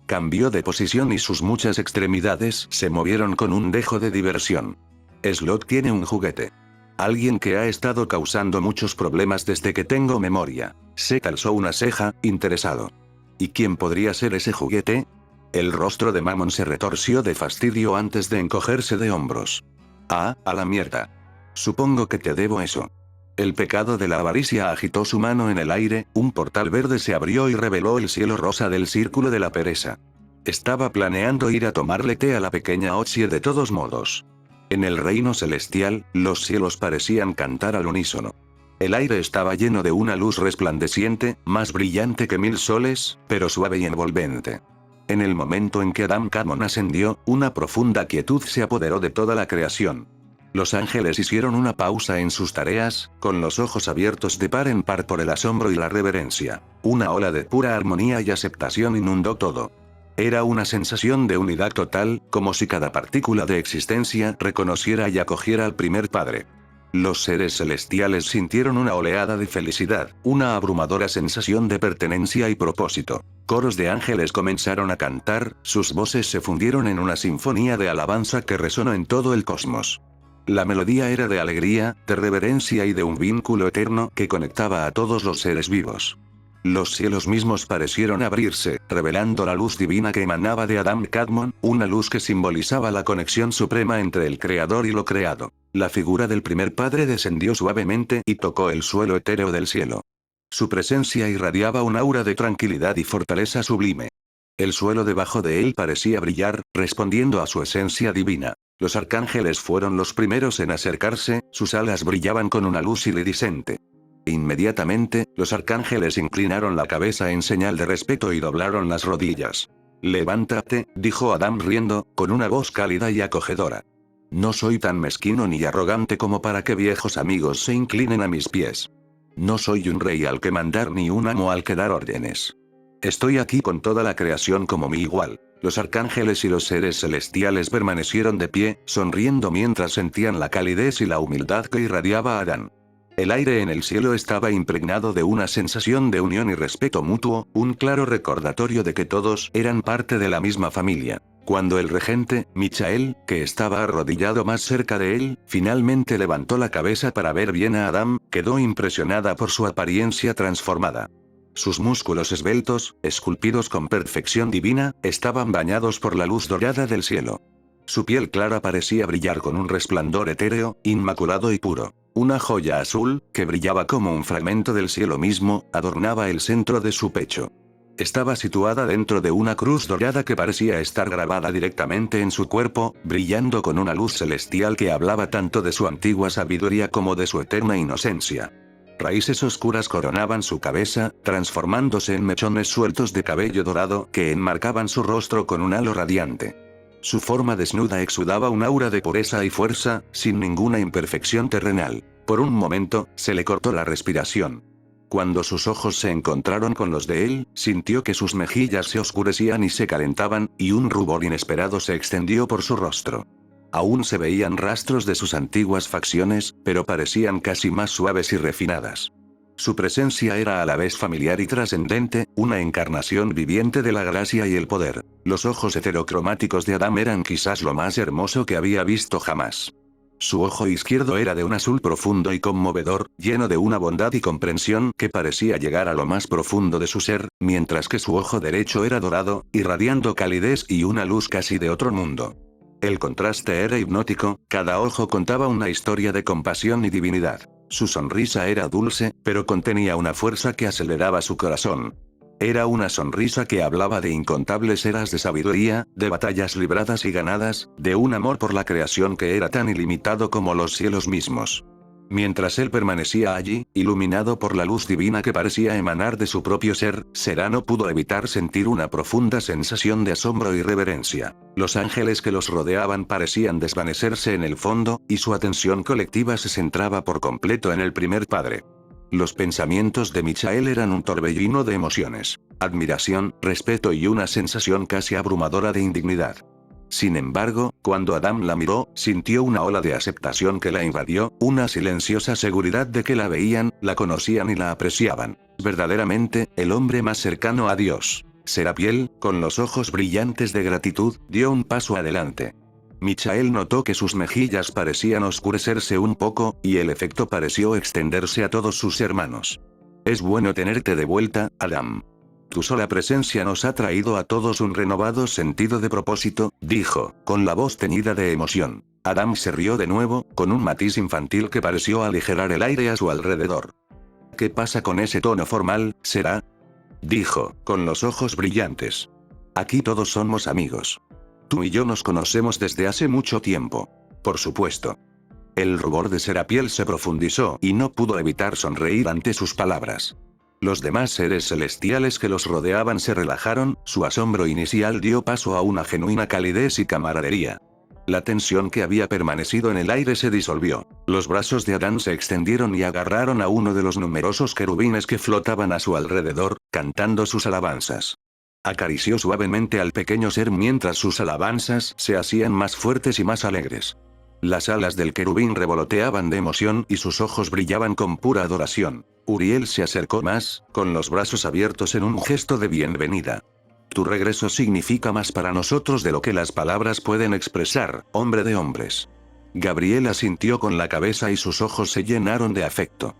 Cambió de posición y sus muchas extremidades se movieron con un dejo de diversión. Slot tiene un juguete. Alguien que ha estado causando muchos problemas desde que tengo memoria. Seth alzó una ceja, interesado. ¿Y quién podría ser ese juguete? El rostro de Mammon se retorció de fastidio antes de encogerse de hombros. Ah, a la mierda. Supongo que te debo eso. El pecado de la avaricia agitó su mano en el aire, un portal verde se abrió y reveló el cielo rosa del círculo de la pereza. Estaba planeando ir a tomarle té a la pequeña Otsie de todos modos. En el reino celestial, los cielos parecían cantar al unísono. El aire estaba lleno de una luz resplandeciente, más brillante que 1000 soles, pero suave y envolvente. En el momento en que Adam Kadmon ascendió, una profunda quietud se apoderó de toda la creación. Los ángeles hicieron una pausa en sus tareas, con los ojos abiertos de par en par por el asombro y la reverencia. Una ola de pura armonía y aceptación inundó todo. Era una sensación de unidad total, como si cada partícula de existencia reconociera y acogiera al primer padre. Los seres celestiales sintieron una oleada de felicidad, una abrumadora sensación de pertenencia y propósito. Coros de ángeles comenzaron a cantar, sus voces se fundieron en una sinfonía de alabanza que resonó en todo el cosmos. La melodía era de alegría, de reverencia y de un vínculo eterno que conectaba a todos los seres vivos. Los cielos mismos parecieron abrirse, revelando la luz divina que emanaba de Adam Kadmon, una luz que simbolizaba la conexión suprema entre el Creador y lo creado. La figura del primer padre descendió suavemente y tocó el suelo etéreo del cielo. Su presencia irradiaba un aura de tranquilidad y fortaleza sublime. El suelo debajo de él parecía brillar, respondiendo a su esencia divina. Los arcángeles fueron los primeros en acercarse, sus alas brillaban con una luz iridiscente. Inmediatamente, los arcángeles inclinaron la cabeza en señal de respeto y doblaron las rodillas. «Levántate», dijo Adam riendo, con una voz cálida y acogedora. «No soy tan mezquino ni arrogante como para que viejos amigos se inclinen a mis pies. No soy un rey al que mandar ni un amo al que dar órdenes. Estoy aquí con toda la creación como mi igual». Los arcángeles y los seres celestiales permanecieron de pie, sonriendo mientras sentían la calidez y la humildad que irradiaba Adán. El aire en el cielo estaba impregnado de una sensación de unión y respeto mutuo, un claro recordatorio de que todos eran parte de la misma familia. Cuando el regente, Michael, que estaba arrodillado más cerca de él, finalmente levantó la cabeza para ver bien a Adam, quedó impresionada por su apariencia transformada. Sus músculos esbeltos, esculpidos con perfección divina, estaban bañados por la luz dorada del cielo. Su piel clara parecía brillar con un resplandor etéreo, inmaculado y puro. Una joya azul, que brillaba como un fragmento del cielo mismo, adornaba el centro de su pecho. Estaba situada dentro de una cruz dorada que parecía estar grabada directamente en su cuerpo, brillando con una luz celestial que hablaba tanto de su antigua sabiduría como de su eterna inocencia. Raíces oscuras coronaban su cabeza, transformándose en mechones sueltos de cabello dorado que enmarcaban su rostro con un halo radiante. Su forma desnuda exudaba un aura de pureza y fuerza, sin ninguna imperfección terrenal. Por un momento, se le cortó la respiración. Cuando sus ojos se encontraron con los de él, sintió que sus mejillas se oscurecían y se calentaban, y un rubor inesperado se extendió por su rostro. Aún se veían rastros de sus antiguas facciones, pero parecían casi más suaves y refinadas. Su presencia era a la vez familiar y trascendente, una encarnación viviente de la gracia y el poder. Los ojos heterocromáticos de Adam eran quizás lo más hermoso que había visto jamás. Su ojo izquierdo era de un azul profundo y conmovedor, lleno de una bondad y comprensión que parecía llegar a lo más profundo de su ser, mientras que su ojo derecho era dorado, irradiando calidez y una luz casi de otro mundo. El contraste era hipnótico, cada ojo contaba una historia de compasión y divinidad. Su sonrisa era dulce, pero contenía una fuerza que aceleraba su corazón. Era una sonrisa que hablaba de incontables eras de sabiduría, de batallas libradas y ganadas, de un amor por la creación que era tan ilimitado como los cielos mismos. Mientras él permanecía allí, iluminado por la luz divina que parecía emanar de su propio ser, Será no pudo evitar sentir una profunda sensación de asombro y reverencia. Los ángeles que los rodeaban parecían desvanecerse en el fondo, y su atención colectiva se centraba por completo en el primer padre. Los pensamientos de Michael eran un torbellino de emociones, admiración, respeto y una sensación casi abrumadora de indignidad. Sin embargo, cuando Adam la miró, sintió una ola de aceptación que la invadió, una silenciosa seguridad de que la veían, la conocían y la apreciaban. Verdaderamente, el hombre más cercano a Dios. Serapiel, con los ojos brillantes de gratitud, dio un paso adelante. Michael notó que sus mejillas parecían oscurecerse un poco, y el efecto pareció extenderse a todos sus hermanos. Es bueno tenerte de vuelta, Adam. Tu sola presencia nos ha traído a todos un renovado sentido de propósito, dijo, con la voz teñida de emoción. Adán se rió de nuevo, con un matiz infantil que pareció aligerar el aire a su alrededor. ¿Qué pasa con ese tono formal, será? Dijo, con los ojos brillantes. Aquí todos somos amigos. Tú y yo nos conocemos desde hace mucho tiempo. Por supuesto. El rubor de Serapiel se profundizó y no pudo evitar sonreír ante sus palabras. Los demás seres celestiales que los rodeaban se relajaron, su asombro inicial dio paso a una genuina calidez y camaradería. La tensión que había permanecido en el aire se disolvió. Los brazos de Adán se extendieron y agarraron a uno de los numerosos querubines que flotaban a su alrededor, cantando sus alabanzas. Acarició suavemente al pequeño ser mientras sus alabanzas se hacían más fuertes y más alegres. Las alas del querubín revoloteaban de emoción y sus ojos brillaban con pura adoración. Uriel se acercó más, con los brazos abiertos en un gesto de bienvenida. Tu regreso significa más para nosotros de lo que las palabras pueden expresar, hombre de hombres. Gabriel asintió con la cabeza y sus ojos se llenaron de afecto.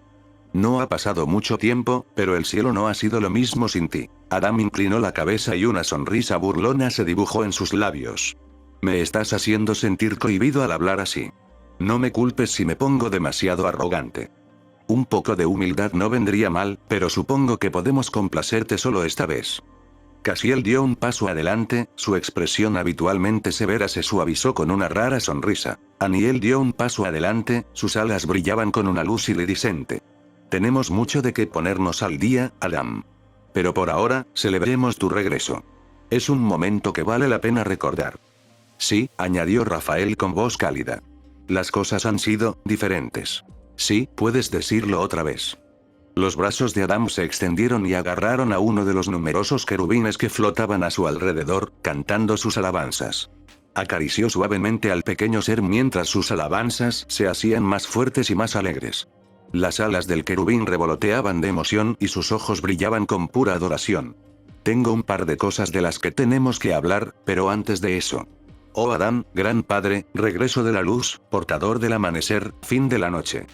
No ha pasado mucho tiempo, pero el cielo no ha sido lo mismo sin ti. Adán inclinó la cabeza y una sonrisa burlona se dibujó en sus labios. Me estás haciendo sentir cohibido al hablar así. No me culpes si me pongo demasiado arrogante. Un poco de humildad no vendría mal, pero supongo que podemos complacerte solo esta vez. Casiel dio un paso adelante, su expresión habitualmente severa se suavizó con una rara sonrisa. Aniel dio un paso adelante, sus alas brillaban con una luz iridiscente. Tenemos mucho de qué ponernos al día, Adán. Pero por ahora, celebremos tu regreso. Es un momento que vale la pena recordar. Sí, añadió Rafael con voz cálida. Las cosas han sido diferentes. Sí, puedes decirlo otra vez. Los brazos de Adán se extendieron y agarraron a uno de los numerosos querubines que flotaban a su alrededor, cantando sus alabanzas. Acarició suavemente al pequeño ser mientras sus alabanzas se hacían más fuertes y más alegres. Las alas del querubín revoloteaban de emoción y sus ojos brillaban con pura adoración. Tengo un par de cosas de las que tenemos que hablar, pero antes de eso. Oh Adán, gran padre, regreso de la luz, portador del amanecer, fin de la noche.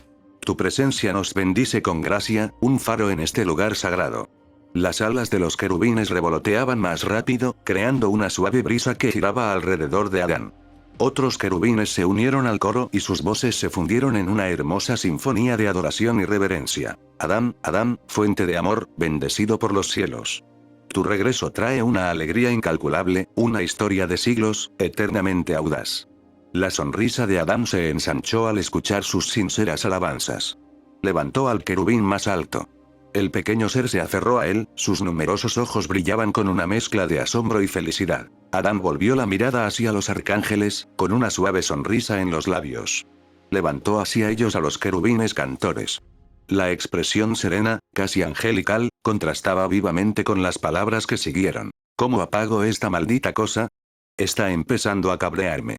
Tu presencia nos bendice con gracia, un faro en este lugar sagrado. Las alas de los querubines revoloteaban más rápido, creando una suave brisa que giraba alrededor de Adán. Otros querubines se unieron al coro y sus voces se fundieron en una hermosa sinfonía de adoración y reverencia. Adán, Adán, fuente de amor, bendecido por los cielos. Tu regreso trae una alegría incalculable, una historia de siglos, eternamente audaz. La sonrisa de Adán se ensanchó al escuchar sus sinceras alabanzas. Levantó al querubín más alto. El pequeño ser se aferró a él, sus numerosos ojos brillaban con una mezcla de asombro y felicidad. Adán volvió la mirada hacia los arcángeles, con una suave sonrisa en los labios. Levantó hacia ellos a los querubines cantores. La expresión serena, casi angelical, contrastaba vivamente con las palabras que siguieron. ¿Cómo apago esta maldita cosa? Está empezando a cabrearme.